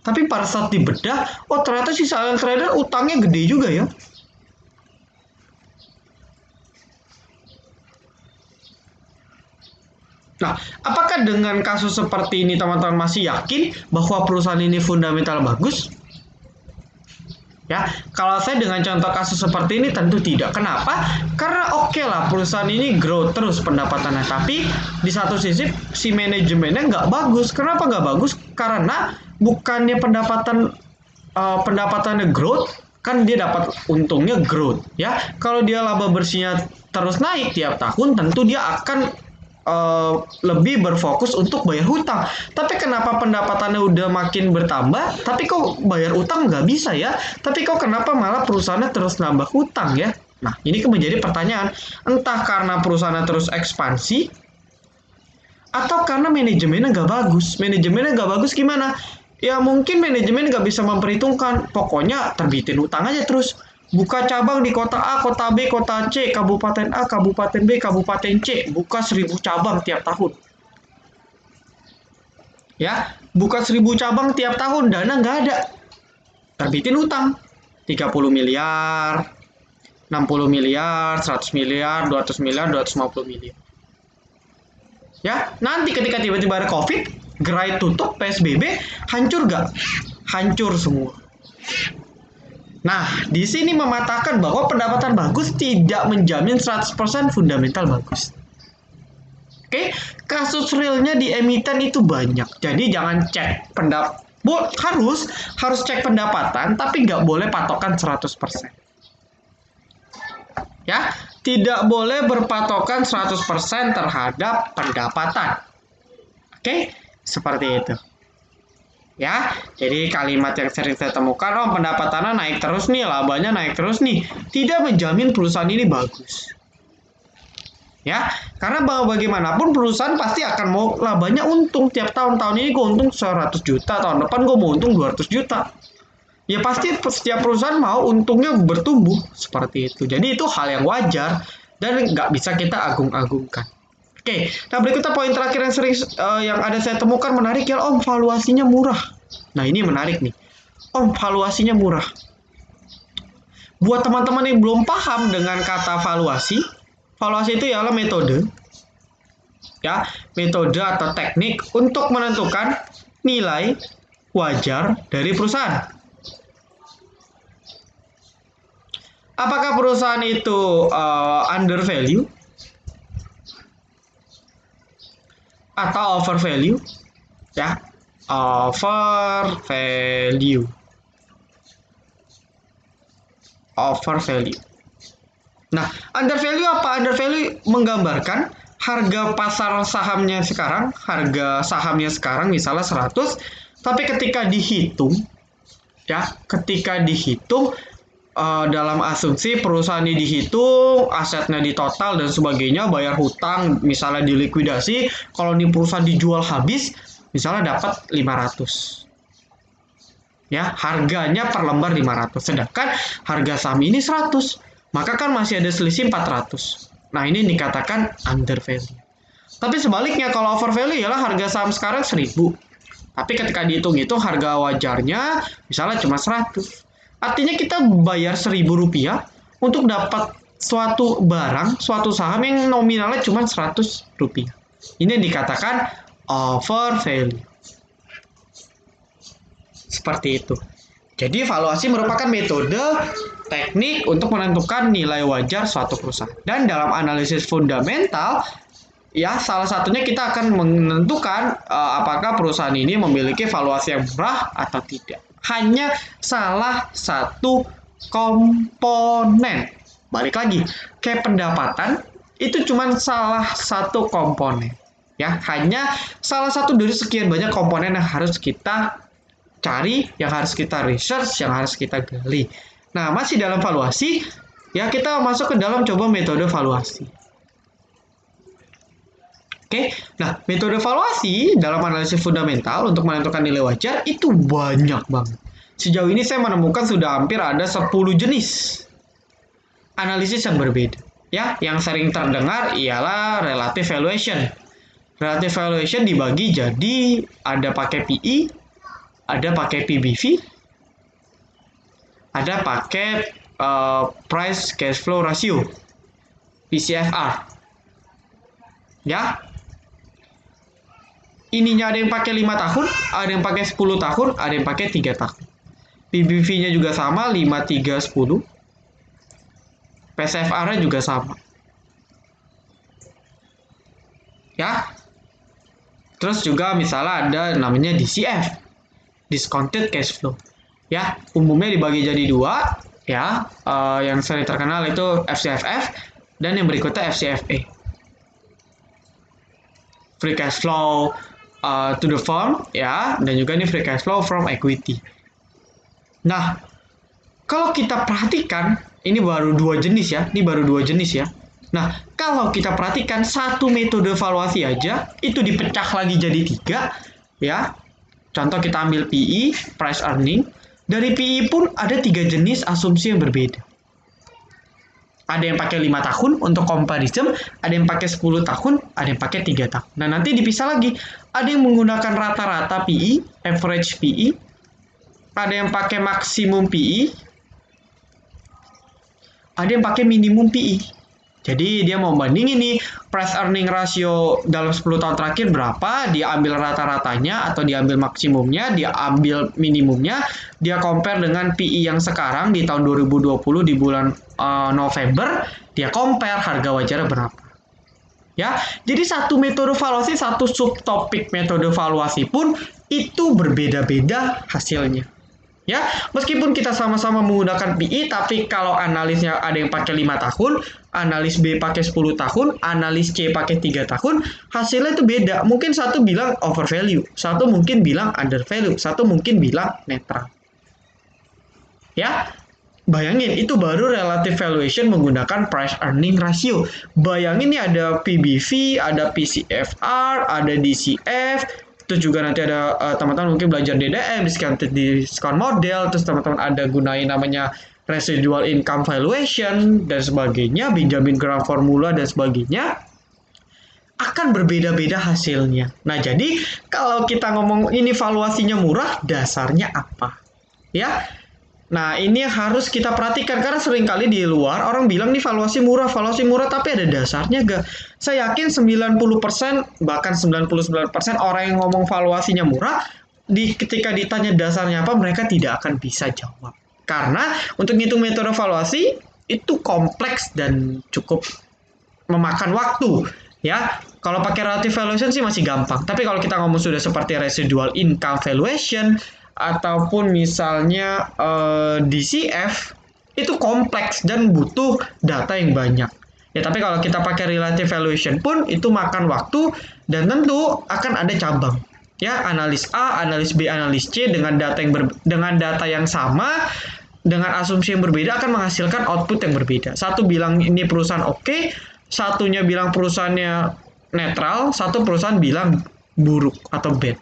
tapi pada saat dibedah, oh ternyata si silent trader utangnya gede juga ya. Nah, apakah dengan kasus seperti ini teman-teman masih yakin bahwa perusahaan ini fundamental bagus? Ya, kalau saya dengan contoh kasus seperti ini tentu tidak. Kenapa? Karena oke lah perusahaan ini grow terus pendapatannya, tapi di satu sisi si manajemennya nggak bagus. Kenapa nggak bagus? Karena bukannya pendapatannya growth, kan dia dapat untungnya growth. Ya, kalau dia laba bersihnya terus naik tiap tahun, tentu dia akan lebih berfokus untuk bayar hutang. Tapi kenapa pendapatannya udah makin bertambah, tapi kok bayar utang nggak bisa ya? Tapi kok kenapa malah perusahaannya terus nambah hutang ya? Nah, ini menjadi pertanyaan. Entah karena perusahaannya terus ekspansi, atau karena manajemennya nggak bagus. Manajemennya nggak bagus gimana? Ya mungkin manajemen nggak bisa memperhitungkan. Pokoknya terbitin hutang aja terus. Buka cabang di kota A, kota B, kota C, kabupaten A, kabupaten B, kabupaten C. Buka 1000 cabang tiap tahun. Ya, buka 1000 cabang tiap tahun, dana nggak ada. Terbitin hutang. 30 miliar, 60 miliar, 100 miliar, 200 miliar, 250 miliar. Ya, nanti ketika tiba-tiba ada COVID, gerai tutup, PSBB, hancur nggak? Hancur semua. Nah, di sini mematahkan bahwa pendapatan bagus tidak menjamin 100% fundamental bagus. Oke, kasus realnya di emiten itu banyak. Jadi jangan cek Harus cek pendapatan, tapi nggak boleh patokan 100%. Ya, tidak boleh berpatokan 100% terhadap pendapatan. Oke, seperti itu. Ya, jadi kalimat yang sering saya temukan, pendapatannya naik terus nih, labanya naik terus nih, tidak menjamin perusahaan ini bagus. Ya, karena bagaimanapun perusahaan pasti akan mau labanya untung tiap tahun. Tahun ini gue untung 100 juta, tahun depan gue mau untung 200 juta. Ya pasti setiap perusahaan mau untungnya bertumbuh seperti itu. Jadi itu hal yang wajar dan nggak bisa kita agung-agungkan. Oke, nah berikutnya poin terakhir yang sering yang ada saya temukan menarik ya, valuasinya murah. Nah ini menarik nih, valuasinya murah. Buat teman-teman yang belum paham dengan kata valuasi itu ialah metode, ya, metode atau teknik untuk menentukan nilai wajar dari perusahaan. Apakah perusahaan itu under value atau over value? Ya, over value. Nah, under value apa? Under value menggambarkan harga pasar sahamnya sekarang, harga sahamnya sekarang misalnya 100, tapi ketika dihitung dalam asumsi perusahaan ini dihitung, asetnya ditotal dan sebagainya, bayar hutang, misalnya dilikuidasi, kalau ini perusahaan dijual habis, misalnya dapat 500. Ya, harganya per lembar 500, sedangkan harga saham ini 100, maka kan masih ada selisih 400. Nah, ini dikatakan under value. Tapi sebaliknya kalau over value ialah harga saham sekarang 1000. Tapi ketika dihitung itu harga wajarnya misalnya cuma 100. Artinya kita bayar Rp1.000 untuk dapat suatu barang, suatu saham yang nominalnya cuma Rp100. Ini dikatakan over value. Seperti itu. Jadi valuasi merupakan metode teknik untuk menentukan nilai wajar suatu perusahaan. Dan dalam analisis fundamental, ya salah satunya kita akan menentukan apakah perusahaan ini memiliki valuasi yang murah atau tidak. Hanya salah satu komponen. Balik lagi, kayak pendapatan itu cuma salah satu komponen. Ya, hanya salah satu dari sekian banyak komponen yang harus kita cari, yang harus kita research, yang harus kita gali. Nah, masih dalam valuasi, ya kita masuk ke dalam coba metode valuasi. Oke, nah metode valuasi dalam analisis fundamental untuk menentukan nilai wajar itu banyak banget. Sejauh ini saya menemukan sudah hampir ada 10 jenis analisis yang berbeda. Ya, yang sering terdengar ialah relative valuation. Relative valuation dibagi jadi ada pakai PE, ada pakai PBV, ada pakai price cash flow ratio, PCFR. Ya, ininya ada yang pakai 5 tahun, ada yang pakai 10 tahun, ada yang pakai 3 tahun. PBV-nya juga sama, 5, 3, 10. PCFR-nya juga sama. Ya. Terus juga misalnya ada namanya DCF, discounted cash flow. Ya, umumnya dibagi jadi 2, ya. Yang sering terkenal itu FCFF dan yang berikutnya FCFA. Free cash flow to the firm, ya, dan juga ini free cash flow from equity. Nah, kalau kita perhatikan, ini baru 2 jenis ya, Nah, kalau kita perhatikan satu metode valuasi aja, itu dipecah lagi jadi 3, ya. Contoh kita ambil PE, price earning. Dari PE pun ada 3 jenis asumsi yang berbeda. Ada yang pakai 5 tahun untuk comparison, ada yang pakai 10 tahun, ada yang pakai 3 tahun. Nah, nanti dipisah lagi. Ada yang menggunakan rata-rata PE, average PE, ada yang pakai maksimum PE, ada yang pakai minimum PE. Jadi dia mau bandingin nih price earning ratio dalam 10 tahun terakhir berapa, dia ambil rata-ratanya atau dia ambil maksimumnya, dia ambil minimumnya, dia compare dengan PE yang sekarang di tahun 2020 di bulan November, dia compare harga wajarnya berapa. Ya, jadi satu metode valuasi, satu subtopik metode valuasi pun itu berbeda-beda hasilnya. Ya, meskipun kita sama-sama menggunakan PI, tapi kalau analisnya ada yang pakai 5 tahun, analis B pakai 10 tahun, analis C pakai 3 tahun, hasilnya itu beda. Mungkin satu bilang overvalue, satu mungkin bilang undervalue, satu mungkin bilang netral. Ya, bayangin itu baru relative valuation menggunakan price earning ratio. Bayangin nih ada PBV, ada PCFR, ada DCF, terus juga nanti ada teman-teman mungkin belajar DDM, discount model, terus teman-teman ada gunain namanya residual income valuation dan sebagainya, Benjamin Graham formula dan sebagainya, akan berbeda-beda hasilnya. Nah, jadi kalau kita ngomong ini valuasinya murah, dasarnya apa? Ya. Nah, ini yang harus kita perhatikan karena seringkali di luar orang bilang nih valuasi murah, tapi ada dasarnya gak? Saya yakin 90% bahkan 99% orang yang ngomong valuasinya murah ketika ditanya dasarnya apa mereka tidak akan bisa jawab. Karena untuk ngitung metode valuasi itu kompleks dan cukup memakan waktu, ya. Kalau pakai relative valuation sih masih gampang. Tapi kalau kita ngomong sudah seperti residual income valuation ataupun misalnya DCF itu kompleks dan butuh data yang banyak. Ya, tapi kalau kita pakai relative valuation pun itu makan waktu dan tentu akan ada cabang. Ya, analis A, analis B, analis C dengan data yang sama dengan asumsi yang berbeda akan menghasilkan output yang berbeda. Satu bilang ini perusahaan oke, satunya bilang perusahaannya netral, satu perusahaan bilang buruk atau bad.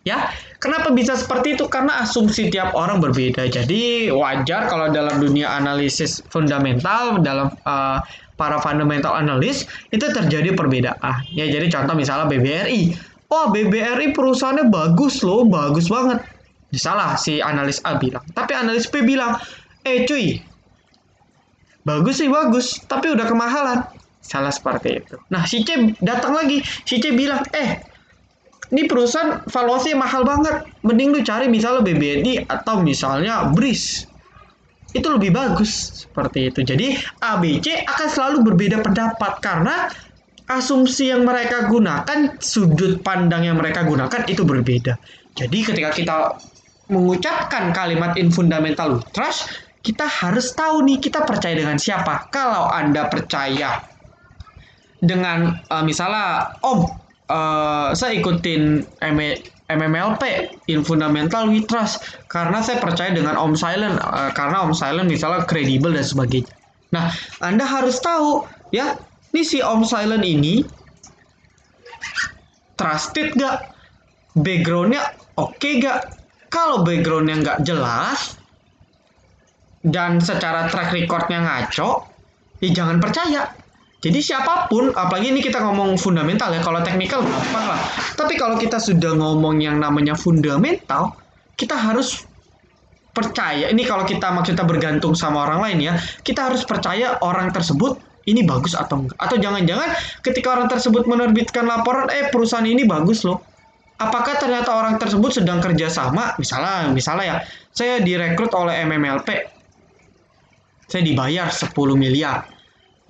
Ya, kenapa bisa seperti itu? Karena asumsi tiap orang berbeda. Jadi wajar kalau dalam dunia analisis fundamental, dalam para fundamental analyst itu terjadi perbedaan. Ya, jadi contoh misalnya BBRI. Oh, BBRI perusahaannya bagus loh, bagus banget. Salah si analis A bilang. Tapi analis B bilang, cuy, bagus sih bagus, tapi udah kemahalan. Salah seperti itu. Nah, si C datang lagi. Si C bilang, ini perusahaan valuasi mahal banget. Mending lu cari misalnya BBNI atau misalnya BRIS. Itu lebih bagus. Seperti itu. Jadi A, B, C akan selalu berbeda pendapat. Karena asumsi yang mereka gunakan, sudut pandang yang mereka gunakan itu berbeda. Jadi ketika kita mengucapkan kalimat in fundamental trust, kita harus tahu nih kita percaya dengan siapa. Kalau Anda percaya dengan misalnya saya ikutin MMLP, in fundamental we trust, karena saya percaya dengan Om Silent, karena Om Silent misalnya kredibel dan sebagainya. Nah, Anda harus tahu ya, ini si Om Silent ini trusted gak? Backgroundnya oke gak? Kalau backgroundnya nggak jelas dan secara track recordnya ngaco, ya jangan percaya. Jadi siapapun, apalagi ini kita ngomong fundamental ya, kalau teknikal gampang lah. Tapi kalau kita sudah ngomong yang namanya fundamental, kita harus percaya. Ini kalau kita maksudnya bergantung sama orang lain ya, kita harus percaya orang tersebut ini bagus atau enggak. Atau jangan-jangan ketika orang tersebut menerbitkan laporan, perusahaan ini bagus loh. Apakah ternyata orang tersebut sedang kerja sama? Misalnya ya, saya direkrut oleh MMLP, saya dibayar 10 miliar,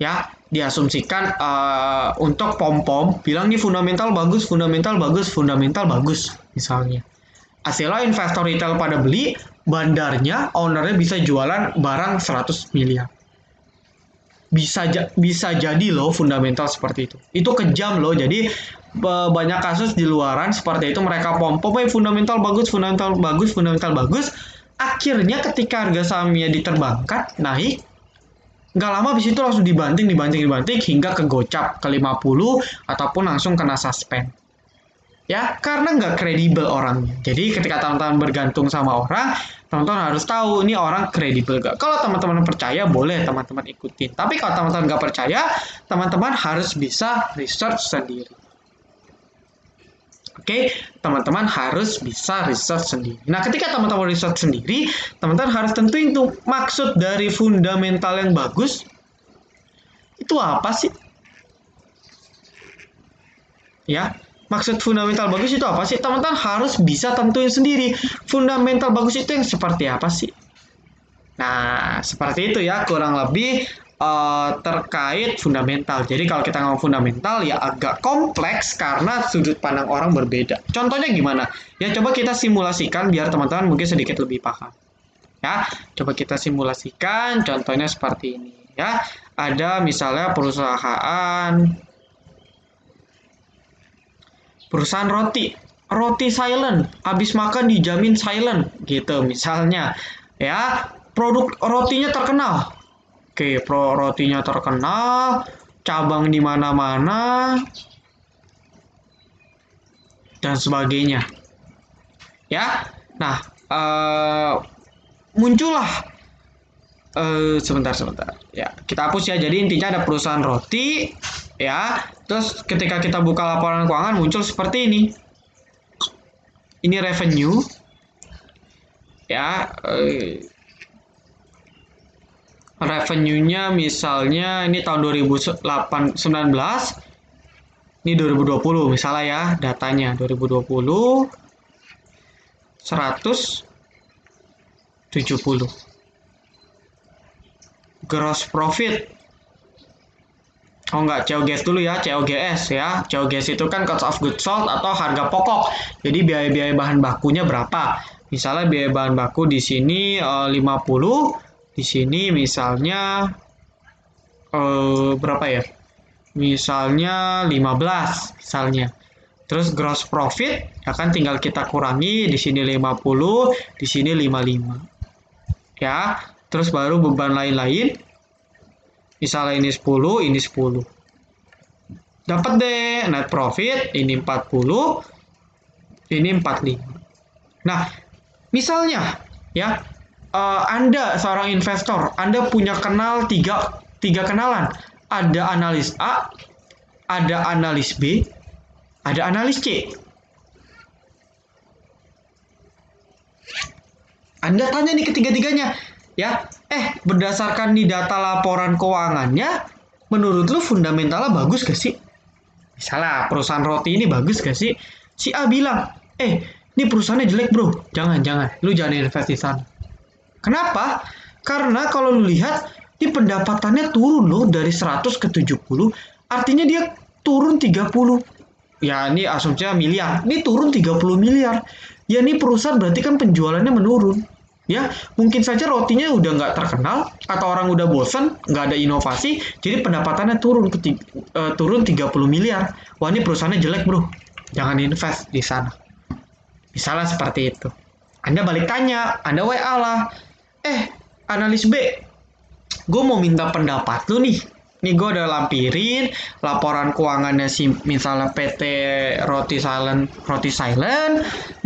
ya, diasumsikan untuk pom-pom, bilang nih fundamental bagus, misalnya. Hasilnya investor retail pada beli, bandarnya, ownernya bisa jualan barang 100 miliar. Bisa jadi loh fundamental seperti itu. Itu kejam loh. Jadi banyak kasus di luaran seperti itu, mereka pom-pom fundamental bagus. Akhirnya ketika harga sahamnya diterbangkan naik, nggak lama habis itu langsung dibanting hingga ke gocap ke 50 ataupun langsung kena suspend. Ya, karena nggak kredibel orangnya. Jadi ketika teman-teman bergantung sama orang, teman-teman harus tahu ini orang kredibel gak. Kalau teman-teman percaya, boleh teman-teman ikutin. Tapi kalau teman-teman nggak percaya, teman-teman harus bisa research sendiri. Oke, teman-teman harus bisa research sendiri. Nah, ketika teman-teman research sendiri, teman-teman harus tentuin tuh maksud dari fundamental yang bagus itu apa sih? Ya, maksud fundamental bagus itu apa sih? Teman-teman harus bisa tentuin sendiri. Fundamental bagus itu yang seperti apa sih? Nah, seperti itu ya kurang lebih terkait fundamental. Jadi kalau kita ngomong fundamental ya agak kompleks karena sudut pandang orang berbeda. Contohnya gimana? Ya coba kita simulasikan biar teman-teman mungkin sedikit lebih paham. Ya, coba kita simulasikan contohnya seperti ini ya. Ada misalnya perusahaan roti silent, habis makan dijamin silent gitu misalnya. Ya, produk rotinya terkenal. Oke, rotinya terkenal, cabang di mana-mana, dan sebagainya. Ya, nah, muncullah, sebentar. Ya, kita hapus ya. Jadi intinya ada perusahaan roti, ya. Terus ketika kita buka laporan keuangan muncul seperti ini. Ini revenue, ya. Revenue-nya misalnya ini tahun 2019, ini 2020 misalnya ya, datanya 2020 170. Gross profit, oh enggak, COGS dulu ya, COGS ya. COGS itu kan cost of goods sold atau harga pokok. Jadi biaya-biaya bahan bakunya berapa? Misalnya biaya bahan baku di sini 50, di sini misalnya berapa ya? Misalnya 15 misalnya. Terus gross profit akan tinggal kita kurangi, di sini 50, di sini 55. Ya, terus baru beban lain-lain. Misalnya ini 10, ini 10. Dapat deh net profit, ini 40, ini 45. Nah, misalnya ya, Anda seorang investor, Anda punya kenal tiga kenalan. Ada analis A, ada analis B, ada analis C. Anda tanya nih ketiga-tiganya, ya, berdasarkan di data laporan keuangannya, menurut lu fundamentalnya bagus gak sih? Misalnya perusahaan roti ini bagus gak sih? Si A bilang, ini perusahaannya jelek bro, jangan, lu jangan invest di sana. Kenapa? Karena kalau lu lihat, ini pendapatannya turun loh dari 100 ke 70, artinya dia turun 30. Ya ini asumsinya miliar, ini turun 30 miliar. Ya ini perusahaan berarti kan penjualannya menurun. Ya, mungkin saja rotinya udah nggak terkenal atau orang udah bosen, nggak ada inovasi, jadi pendapatannya turun 30 miliar. Wah ini perusahaannya jelek bro, jangan invest di sana. Misalnya seperti itu. Anda balik tanya, Anda WA lah, analis B, gue mau minta pendapat lu nih. Nih gue udah lampirin laporan keuangannya si misalnya PT Roti Silent.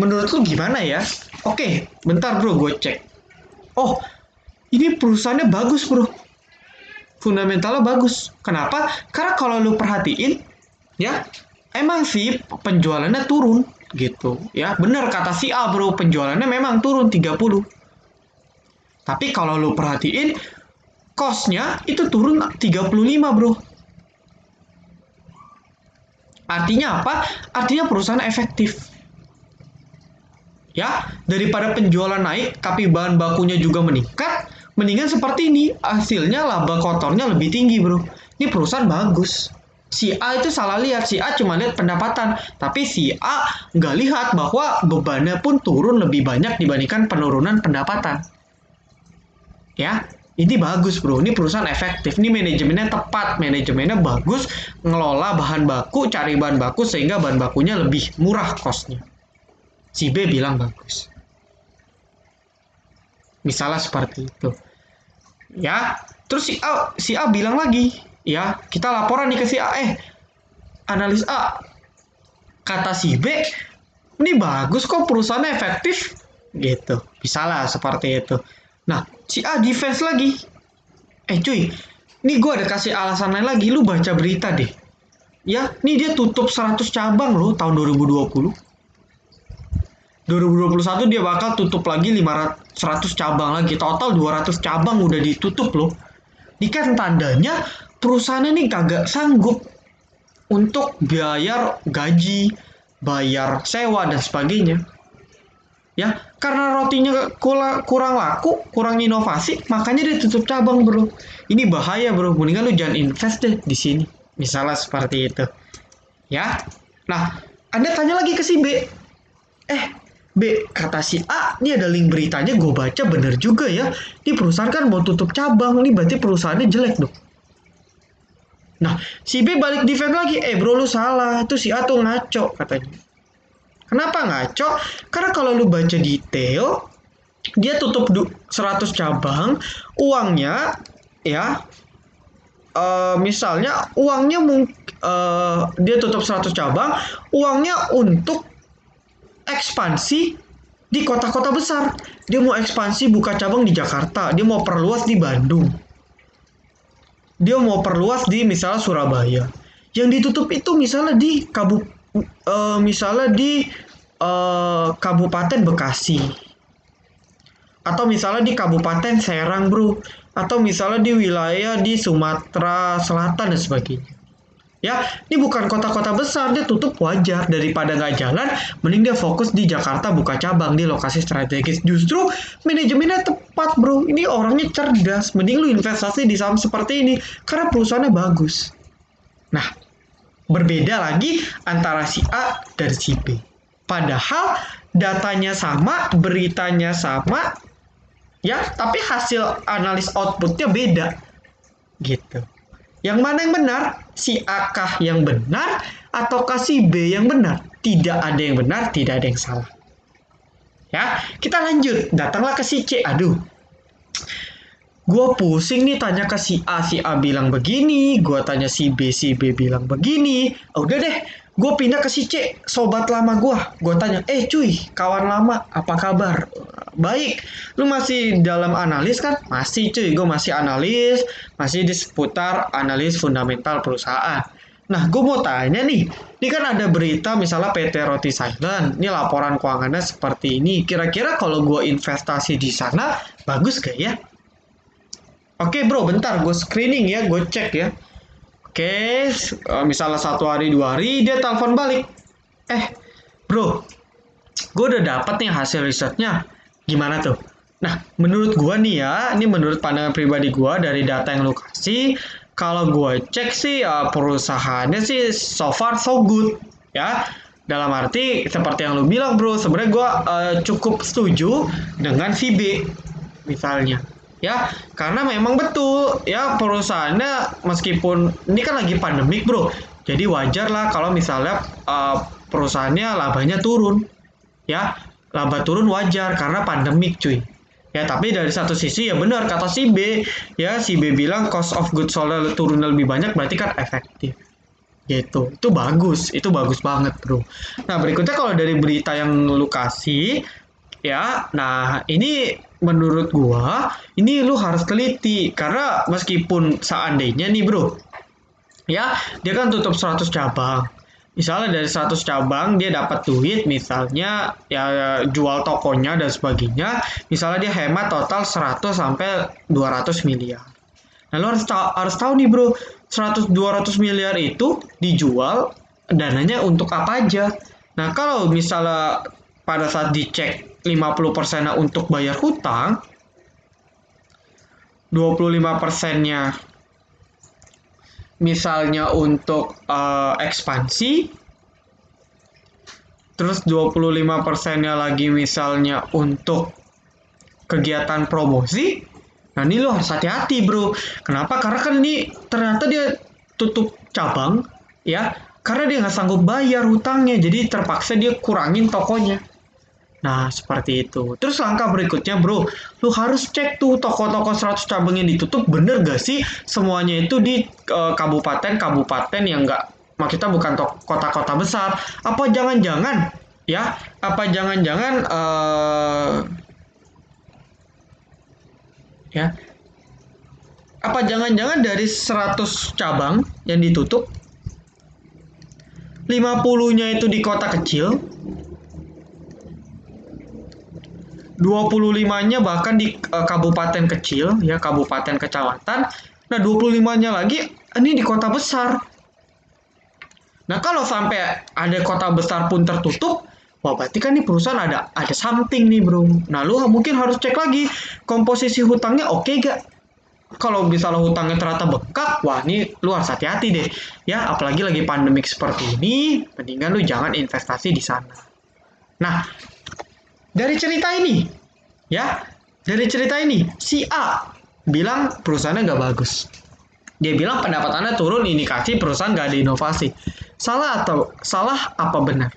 Menurut lu gimana ya? Oke, bentar bro, gue cek. Oh, ini perusahaannya bagus bro. Fundamentalnya bagus. Kenapa? Karena kalau lu perhatiin, ya, emang sih penjualannya turun gitu. Ya, bener kata si A bro, penjualannya memang turun 30. Tapi kalau lu perhatiin, cost-nya itu turun 35 bro. Artinya apa? Artinya perusahaan efektif. Ya, daripada penjualan naik tapi bahan bakunya juga meningkat, mendingan seperti ini. Hasilnya laba kotornya lebih tinggi bro. Ini perusahaan bagus. Si A itu salah lihat, si A cuma lihat pendapatan. Tapi si A nggak lihat bahwa bebannya pun turun lebih banyak dibandingkan penurunan pendapatan. Ya, ini bagus bro, ini perusahaan efektif, ini manajemennya tepat, manajemennya bagus, ngelola bahan baku, cari bahan baku sehingga bahan bakunya lebih murah costnya. Si B bilang bagus. Misalnya seperti itu. Ya, terus si A bilang lagi, ya kita laporan nih ke si A, analis A, kata si B, ini bagus kok perusahaannya efektif, gitu. Misalnya seperti itu. Nah, si A defense lagi. Cuy, ini gue ada kasih alasan lain lagi, lu baca berita deh. Ya, ini dia tutup 100 cabang loh tahun 2020. 2021 dia bakal tutup lagi 100 cabang lagi. Total 200 cabang udah ditutup loh. Ini kan tandanya perusahaannya nih kagak sanggup untuk bayar gaji, bayar sewa, dan sebagainya. Ya, karena rotinya kurang laku, kurang inovasi, makanya dia tutup cabang, bro. Ini bahaya, bro. Mendingan lu jangan invest deh di sini. Misalnya seperti itu. Ya. Nah, Anda tanya lagi ke si B. B, kata si A, ini ada link beritanya, gue baca bener juga ya. Ini perusahaan kan mau tutup cabang, ini berarti perusahaannya jelek dong. Nah, si B balik defend lagi, bro lu salah, itu si A tuh ngaco katanya. Kenapa ngaco? Karena kalau lu baca detail, dia tutup 100 cabang, uangnya ya misalnya uangnya dia tutup 100 cabang, uangnya untuk ekspansi di kota-kota besar. Dia mau ekspansi buka cabang di Jakarta, dia mau perluas di Bandung, dia mau perluas di misalnya Surabaya. Yang ditutup itu misalnya di misalnya di Kabupaten Bekasi, atau misalnya di Kabupaten Serang, bro, atau misalnya di wilayah di Sumatera Selatan dan sebagainya. Ya, ini bukan kota-kota besar, dia tutup wajar. Daripada nggak jalan, mending dia fokus di Jakarta buka cabang di lokasi strategis. Justru manajemennya tepat, bro. Ini orangnya cerdas. Mending lu investasi di saham seperti ini, karena perusahaannya bagus. Nah, berbeda lagi antara si A dan si B. Padahal datanya sama, beritanya sama, ya, tapi hasil analis outputnya beda. Gitu. Yang mana yang benar? Si A kah yang benar ataukah si B yang benar? Tidak ada yang benar, tidak ada yang salah. Ya, kita lanjut. Datanglah ke si C. Aduh, gue pusing nih tanya ke si A bilang begini, gue tanya si B bilang begini. Udah deh, gue pindah ke si C, sobat lama gue tanya, cuy, kawan lama, apa kabar? Baik, lu masih dalam analis kan? Masih cuy, gue masih analis, masih di seputar analis fundamental perusahaan. Nah, gue mau tanya nih, ini kan ada berita misalnya PT Roti Silent, ini laporan keuangannya seperti ini. Kira-kira kalau gue investasi di sana, bagus gak ya? Oke bro, bentar, gue screening ya, gue cek ya. Oke, misalnya 1 hari 2 hari dia telepon balik. Bro, gue udah dapat nih hasil risetnya. Gimana tuh? Nah, menurut gue nih ya, ini menurut pandangan pribadi gue dari data yang lu kasih, kalau gue cek sih perusahaannya sih so far so good ya. Dalam arti seperti yang lu bilang bro, sebenarnya gue cukup setuju dengan si B misalnya. Ya, karena memang betul ya perusahaannya meskipun ini kan lagi pandemik bro, jadi wajar lah kalau misalnya perusahaannya labanya turun, ya laba turun wajar karena pandemik cuy. Ya tapi dari satu sisi ya benar kata si B, ya si B bilang cost of goods sold turun lebih banyak berarti kan efektif. Gitu, itu bagus banget bro. Nah berikutnya kalau dari berita yang lu kasih, ya, nah ini menurut gua, ini lu harus teliti karena meskipun seandainya nih bro, ya dia kan tutup 100 cabang. Misalnya dari 100 cabang dia dapat duit misalnya ya jual tokonya dan sebagainya, misalnya dia hemat total 100 sampai 200 miliar. Nah, lu harus tahu nih bro, 100-200 miliar itu dijual dananya untuk apa aja. Nah, kalau misalnya pada saat dicek 50% untuk bayar hutang, 25%-nya misalnya untuk ekspansi, terus 25%-nya lagi misalnya untuk kegiatan promosi. Nah ini lo harus hati-hati bro. Kenapa? Karena kan ini ternyata dia tutup cabang ya, karena dia nggak sanggup bayar hutangnya, jadi terpaksa dia kurangin tokonya. Nah seperti itu. Terus langkah berikutnya bro, lu harus cek tuh toko-toko 100 cabang yang ditutup bener gak sih semuanya itu di kabupaten-kabupaten yang nggak, maksudnya bukan kota-kota besar. Apa jangan-jangan ya? Apa jangan-jangan ya? Apa jangan-jangan dari 100 cabang yang ditutup, 50-nya itu di kota kecil, 25-nya bahkan di kabupaten kecil, ya kabupaten kecamatan. Nah 25-nya lagi ini di kota besar. Nah kalau sampai ada kota besar pun tertutup, Wah, berarti kan nih perusahaan ada something nih, bro. Nah, lu mungkin harus cek lagi komposisi hutangnya oke gak. Kalau misalnya hutangnya ternyata bengkak, wah ini lu harus hati-hati deh. Ya, apalagi lagi pandemik seperti ini, mendingan lu jangan investasi di sana. Nah, dari cerita ini, ya, si A bilang perusahaannya nggak bagus. Dia bilang pendapatannya turun, indikasi perusahaan nggak ada inovasi. Salah apa benar?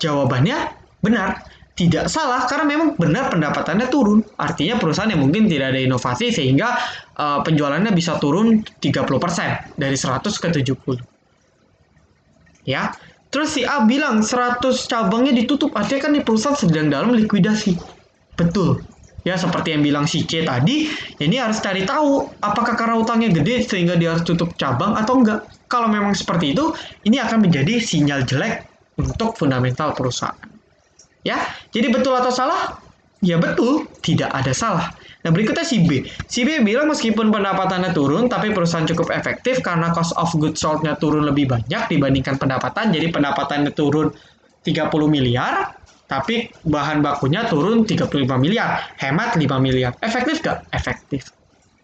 Jawabannya benar. Tidak salah karena memang benar pendapatannya turun. Artinya perusahaan yang mungkin tidak ada inovasi sehingga penjualannya bisa turun 30% dari 100 ke 70. Ya. Terus si A bilang 100 cabangnya ditutup. Artinya kan di perusahaan sedang dalam likuidasi. Betul. Ya seperti yang bilang si C tadi, ini harus cari tahu apakah karena utangnya gede sehingga dia harus tutup cabang atau enggak. Kalau memang seperti itu, ini akan menjadi sinyal jelek untuk fundamental perusahaan. Ya, jadi betul atau salah? Ya betul, tidak ada salah. Nah berikutnya si B. Si B bilang meskipun pendapatannya turun, tapi perusahaan cukup efektif karena cost of goods sold-nya turun lebih banyak dibandingkan pendapatan. Jadi pendapatannya turun 30 miliar, tapi bahan bakunya turun 35 miliar. Hemat 5 miliar. Efektif gak? Efektif.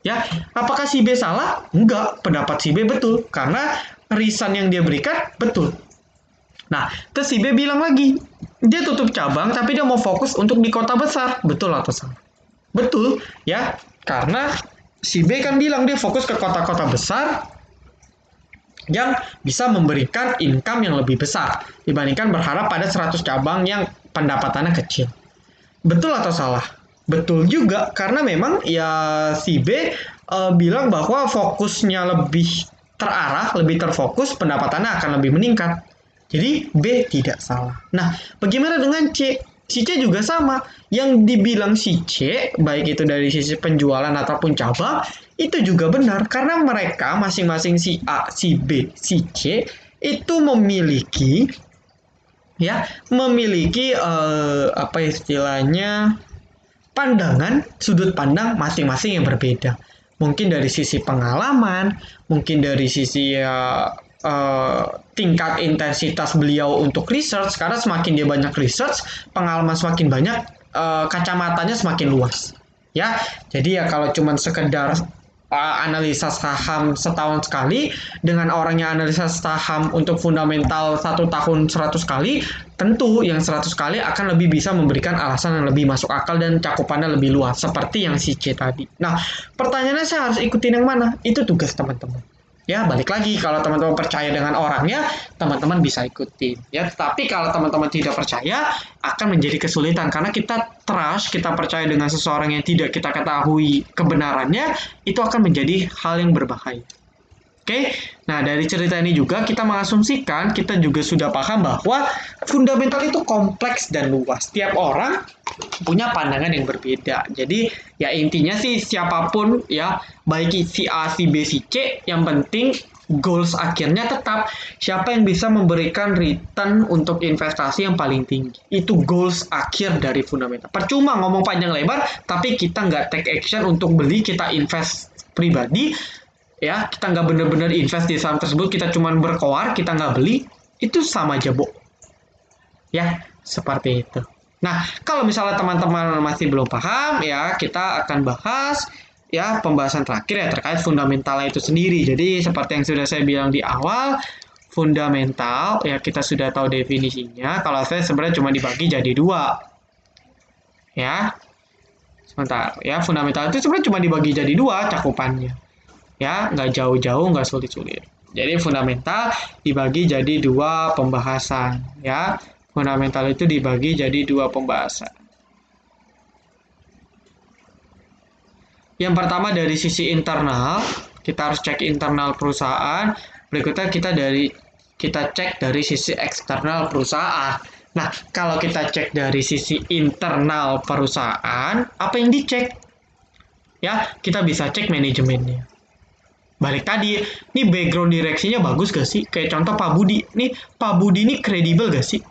Ya, apakah si B salah? Enggak, pendapat si B betul. Karena reason yang dia berikan betul. Nah, terus si B bilang lagi, dia tutup cabang tapi dia mau fokus untuk di kota besar. Betul atau salah? Betul, ya. Karena si B kan bilang dia fokus ke kota-kota besar yang bisa memberikan income yang lebih besar dibandingkan berharap pada 100 cabang yang pendapatannya kecil. Betul atau salah? Betul juga, karena memang ya si B bilang bahwa fokusnya lebih terarah, lebih terfokus, pendapatannya akan lebih meningkat. Jadi B tidak salah. Nah, bagaimana dengan C? Si C juga sama. Yang dibilang si C, baik itu dari sisi penjualan ataupun cabang, itu juga benar. Karena mereka masing-masing si A, si B, si C, itu memiliki apa istilahnya, pandangan, sudut pandang masing-masing yang berbeda. Mungkin dari sisi pengalaman, mungkin dari sisi tingkat intensitas beliau untuk research, karena semakin dia banyak research, pengalaman semakin banyak, kacamatanya semakin luas. Ya, jadi ya kalau cuma sekedar analisa saham setahun sekali dengan orang yang analisa saham untuk fundamental 1 tahun 100 kali, tentu yang 100 kali akan lebih bisa memberikan alasan yang lebih masuk akal dan cakupannya lebih luas seperti yang si C tadi. Nah, pertanyaannya saya harus ikutin yang mana? Itu tugas teman-teman. Ya, balik lagi, kalau teman-teman percaya dengan orangnya, teman-teman bisa ikutin. Ya, tetapi kalau teman-teman tidak percaya, akan menjadi kesulitan. Karena kita trust, kita percaya dengan seseorang yang tidak kita ketahui kebenarannya, itu akan menjadi hal yang berbahaya. Oke, nah dari cerita ini juga kita mengasumsikan, kita juga sudah paham bahwa fundamental itu kompleks dan luas. Setiap orang punya pandangan yang berbeda. Jadi ya intinya sih siapapun ya, baik si A, si B, si C, yang penting goals akhirnya tetap siapa yang bisa memberikan return untuk investasi yang paling tinggi. Itu goals akhir dari fundamental. Percuma ngomong panjang lebar, tapi kita nggak take action untuk beli, kita invest pribadi, ya kita nggak benar-benar invest di saham tersebut, kita cuma berkoar, kita nggak beli, itu sama aja bohong. Ya, seperti itu. Nah, kalau misalnya teman-teman masih belum paham, ya kita akan bahas ya pembahasan terakhir ya terkait fundamentalnya itu sendiri. Jadi seperti yang sudah saya bilang di awal, fundamental ya kita sudah tahu definisinya. Kalau saya sebenarnya cuma dibagi jadi 2. Ya. Sebentar, ya fundamental itu sebenarnya cuma dibagi jadi 2 cakupannya. Ya, nggak jauh-jauh, nggak sulit-sulit. Jadi fundamental dibagi jadi 2 pembahasan. Ya, fundamental itu dibagi jadi 2 pembahasan. Yang pertama dari sisi internal, kita harus cek internal perusahaan. Berikutnya kita cek dari sisi eksternal perusahaan. Nah, kalau kita cek dari sisi internal perusahaan, apa yang dicek? Ya, kita bisa cek manajemennya. Balik tadi, ini background direksinya bagus gak sih? Kayak contoh Pak Budi. Nih, Pak Budi ini kredibel gak sih?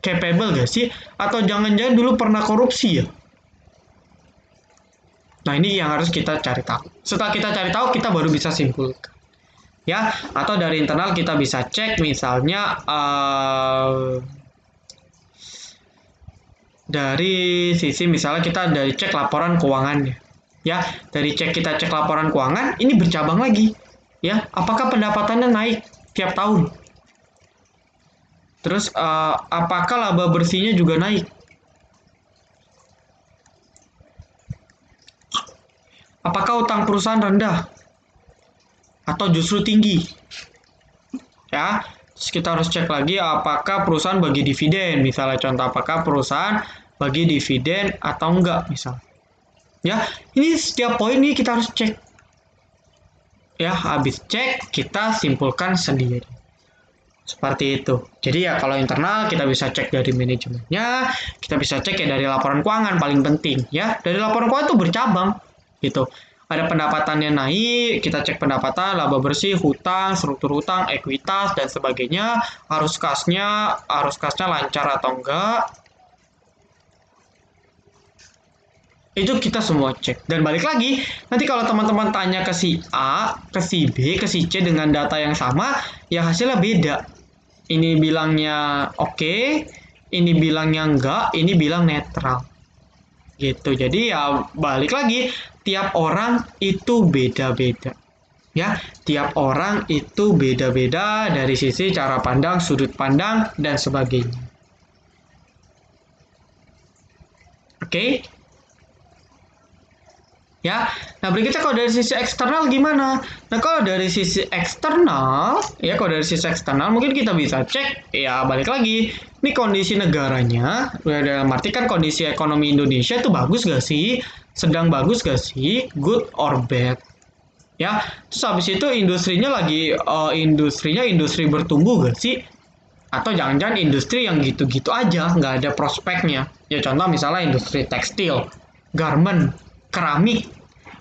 Capable gak sih? Atau jangan-jangan dulu pernah korupsi ya? Nah, ini yang harus kita cari tahu. Setelah kita cari tahu, kita baru bisa simpulkan. Ya, atau dari internal kita bisa cek misalnya dari sisi misalnya kita dari cek laporan keuangannya. Ya, dari kita cek laporan keuangan, ini bercabang lagi. Ya, apakah pendapatannya naik tiap tahun? Terus apakah laba bersihnya juga naik? Apakah utang perusahaan rendah atau justru tinggi? Ya, terus kita harus cek lagi apakah perusahaan bagi dividen, misalnya contoh apakah perusahaan bagi dividen atau enggak misal. Ya, ini setiap poin ini kita harus cek. Ya, habis cek kita simpulkan sendiri. Seperti itu. Jadi ya kalau internal kita bisa cek dari manajemennya, kita bisa cek ya dari laporan keuangan paling penting ya. Dari laporan keuangan itu bercabang gitu. Ada pendapatannya naik, kita cek pendapatan, laba bersih, hutang, struktur hutang, ekuitas dan sebagainya, arus kasnya lancar atau enggak. Itu kita semua cek. Dan balik lagi, nanti kalau teman-teman tanya ke si A, ke si B, ke si C dengan data yang sama, ya hasilnya beda. Ini bilangnya oke, ini bilangnya enggak, ini bilang netral. Gitu. Jadi ya balik lagi, tiap orang itu beda-beda. Ya, tiap orang itu beda-beda dari sisi cara pandang, sudut pandang dan sebagainya. Oke? Ya, nah berikutnya kalau dari sisi eksternal gimana? Nah kalau dari sisi eksternal, ya kalau dari sisi eksternal mungkin kita bisa cek, ya balik lagi, ini kondisi negaranya, dalam arti kan kondisi ekonomi Indonesia itu bagus gak sih? Sedang bagus gak sih? Good or bad? Ya, terus habis itu industrinya lagi, industri bertumbuh gak sih? Atau jangan-jangan industri yang gitu-gitu aja, nggak ada prospeknya. Ya contoh misalnya industri tekstil, garment, keramik,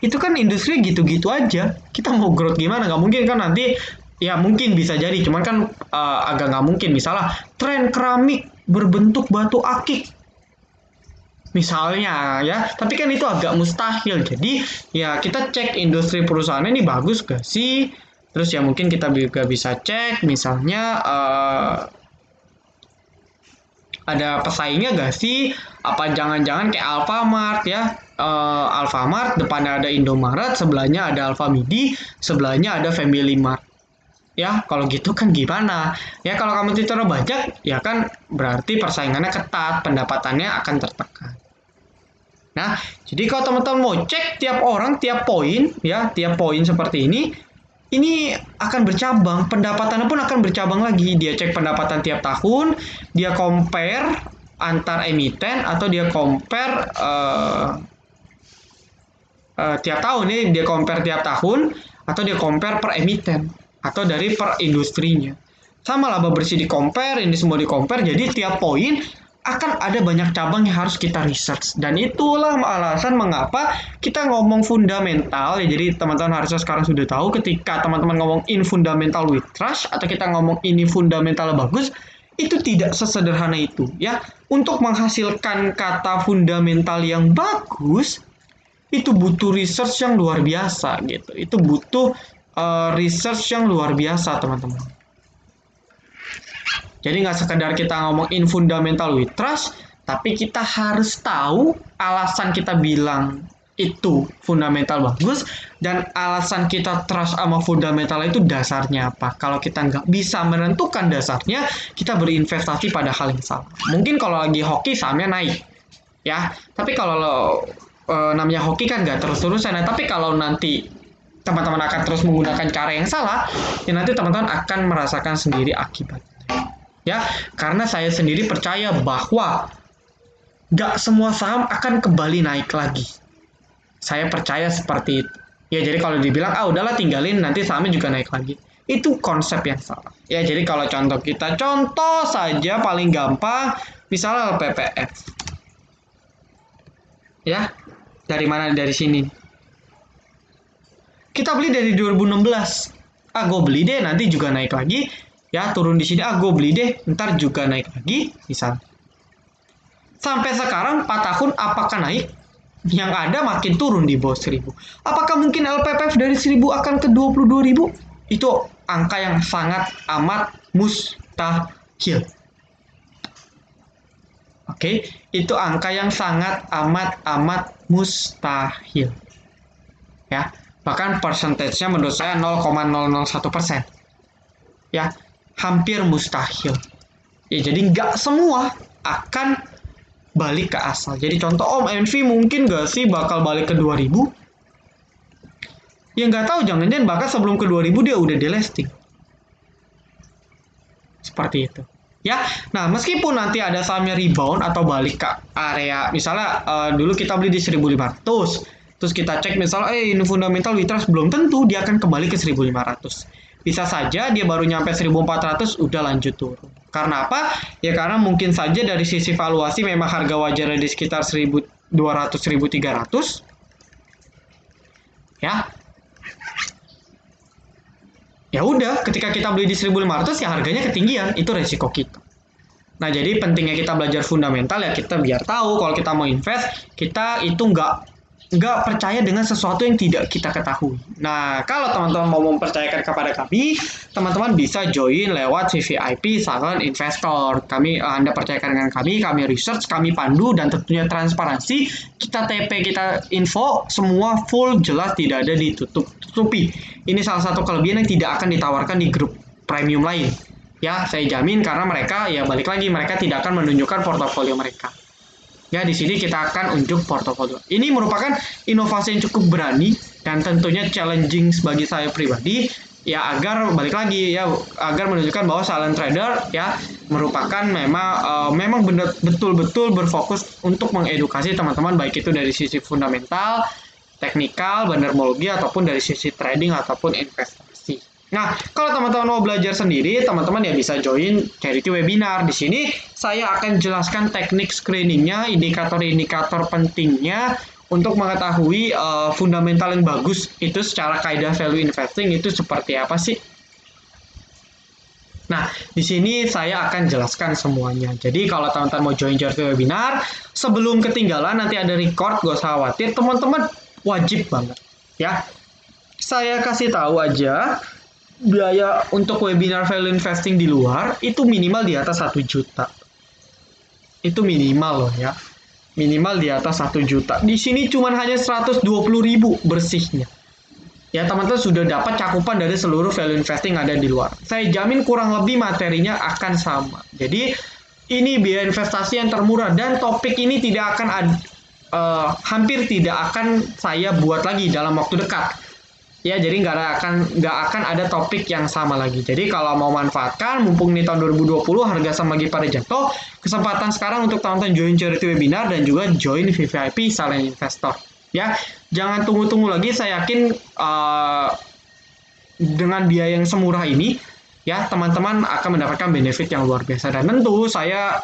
itu kan industri gitu-gitu aja. Kita mau growth gimana? Nggak mungkin kan nanti, ya mungkin bisa jadi, cuman kan agak nggak mungkin. Misalnya tren keramik berbentuk batu akik, misalnya ya, tapi kan itu agak mustahil. Jadi ya kita cek industri perusahaannya ini bagus gak sih? Terus ya mungkin kita juga bisa cek misalnya ada pesaingnya gak sih? Apa jangan-jangan kayak Alfamart ya? Alfamart depannya ada Indomaret, sebelahnya ada Alfamidi, sebelahnya ada Family Mart. Ya, kalau gitu kan gimana? Ya kalau kompetitor banyak, ya kan berarti persaingannya ketat, pendapatannya akan tertekan. Nah, jadi kalau teman-teman mau cek tiap orang, tiap poin, ya, tiap poin seperti ini akan bercabang, pendapatannya pun akan bercabang lagi. Dia cek pendapatan tiap tahun, dia compare antar emiten atau dia compare tiap tahun nih, dia compare tiap tahun atau dia compare per emiten atau dari per industrinya. Sama laba bersih di compare, ini semua di compare, jadi tiap poin akan ada banyak cabang yang harus kita research. Dan itulah alasan mengapa kita ngomong fundamental ya. Jadi teman-teman harusnya sekarang sudah tahu ketika teman-teman ngomong in fundamental with trust atau kita ngomong ini fundamental bagus, itu tidak sesederhana itu ya. Untuk menghasilkan kata fundamental yang bagus itu butuh research yang luar biasa gitu. Itu butuh research yang luar biasa teman-teman. Jadi nggak sekedar kita ngomong in fundamental with trust, tapi kita harus tahu alasan kita bilang itu fundamental bagus dan alasan kita trust sama fundamental itu dasarnya apa. Kalau kita nggak bisa menentukan dasarnya, kita berinvestasi pada hal yang salah. Mungkin kalau lagi hoki sahamnya naik, ya. Tapi kalau namanya hoki kan nggak terus-terusan. Nah, tapi kalau nanti teman-teman akan terus menggunakan cara yang salah, ya nanti teman-teman akan merasakan sendiri akibat. Ya, karena saya sendiri percaya bahwa gak semua saham akan kembali naik lagi. Saya percaya seperti itu. Ya, jadi kalau dibilang, udahlah tinggalin, nanti sahamnya juga naik lagi. Itu konsep yang salah. Ya, jadi kalau contoh saja paling gampang, misalnya LPPF. Ya, dari mana? Dari sini. Kita beli dari 2016. Gue beli deh, nanti juga naik lagi. Ya turun di sini, gue beli deh, ntar juga naik lagi, misal. Sampai sekarang 4 tahun apakah naik? Yang ada makin turun di bawah 1000. Apakah mungkin LPPF dari 1000 akan ke 22.000? Itu angka yang sangat amat mustahil. Oke, itu angka yang sangat amat mustahil. Ya, bahkan persentasenya menurut saya 0,001%. Ya, hampir mustahil. Ya, jadi nggak semua akan balik ke asal. Jadi contoh, Om Envy mungkin nggak sih bakal balik ke 2000? Ya nggak tahu, jangan-jangan bahkan sebelum ke 2000 dia udah delisting. Seperti itu. Ya, nah meskipun nanti ada sahamnya rebound atau balik ke area, misalnya dulu kita beli di 1500, terus kita cek misalnya, ini fundamental we trust, belum tentu dia akan kembali ke 1500. Bisa saja dia baru nyampe 1400 udah lanjut turun. Karena apa? Ya karena mungkin saja dari sisi valuasi memang harga wajarnya di sekitar 1200 1300. Ya. Ya udah, ketika kita beli di 1500 ya harganya ketinggian, itu resiko kita. Nah, jadi pentingnya kita belajar fundamental ya kita biar tahu kalau kita mau invest, kita itu nggak percaya dengan sesuatu yang tidak kita ketahui. Nah, kalau teman-teman mau mempercayakan kepada kami, teman-teman bisa join lewat VVIP Silent Investor. Anda percayakan dengan kami research, kami pandu, dan tentunya transparansi. Kita TP, kita info, semua full, jelas, tidak ada ditutup-tutupi. Ini salah satu kelebihan yang tidak akan ditawarkan di grup premium lain. Ya, saya jamin karena mereka, ya balik lagi, mereka tidak akan menunjukkan portofolio mereka. Ya, di sini kita akan unjuk portofolio. Ini merupakan inovasi yang cukup berani dan tentunya challenging bagi saya pribadi, ya agar balik lagi ya, agar menunjukkan bahwa silent trader ya merupakan memang betul-betul berfokus untuk mengedukasi teman-teman, baik itu dari sisi fundamental, teknikal, bandarmologi, ataupun dari sisi trading ataupun investasi. Nah, kalau teman-teman mau belajar sendiri, teman-teman ya bisa join charity webinar. Di sini saya akan jelaskan teknik screeningnya, indikator-indikator pentingnya untuk mengetahui fundamental yang bagus itu secara kaidah value investing itu seperti apa sih. Nah, di sini saya akan jelaskan semuanya. Jadi kalau teman-teman mau join charity webinar, sebelum ketinggalan nanti ada record, gak usah khawatir, teman-teman wajib banget ya. Saya kasih tahu aja, biaya untuk webinar value investing di luar itu minimal di atas 1 juta. Itu minimal loh ya. Minimal di atas 1 juta. Di sini cuma hanya 120.000 bersihnya. Ya, teman-teman sudah dapat cakupan dari seluruh value investing ada di luar. Saya jamin kurang lebih materinya akan sama. Jadi ini biaya investasi yang termurah dan topik ini tidak akan hampir tidak akan saya buat lagi dalam waktu dekat. Ya, jadi nggak akan ada topik yang sama lagi. Jadi kalau mau manfaatkan, mumpung ini tahun 2020 harga sama lagi pada jatuh, kesempatan sekarang untuk teman-teman join charity webinar dan juga join VVIP Silent Investor. Ya, jangan tunggu-tunggu lagi. Saya yakin dengan biaya yang semurah ini, ya teman-teman akan mendapatkan benefit yang luar biasa. Dan tentu saya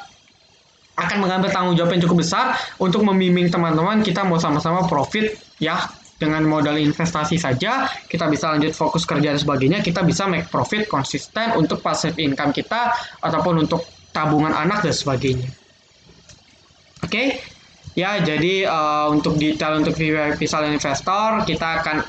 akan mengambil tanggung jawab yang cukup besar untuk membimbing teman-teman. Kita mau sama-sama profit ya. Dengan modal investasi saja, kita bisa lanjut fokus kerja dan sebagainya, kita bisa make profit konsisten untuk passive income kita, ataupun untuk tabungan anak dan sebagainya. Oke? Ya, jadi untuk detail untuk VVIP Silent Investor, kita akan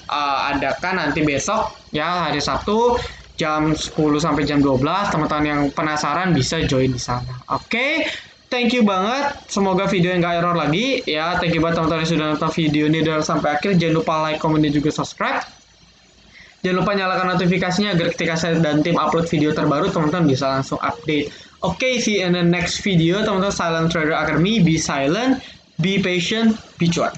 adakan nanti besok, ya hari Sabtu, jam 10 sampai jam 12, teman-teman yang penasaran bisa join di sana. Oke? Thank you banget, semoga video yang gak error lagi ya. Thank you banget teman-teman yang sudah nonton video ini dari sampai akhir. Jangan lupa like, komen, dan juga subscribe. Jangan lupa nyalakan notifikasinya agar ketika saya dan tim upload video terbaru, teman-teman bisa langsung update. Oke, see you in the next video teman-teman. Silent Trader Academy, be silent, be patient, be cuan.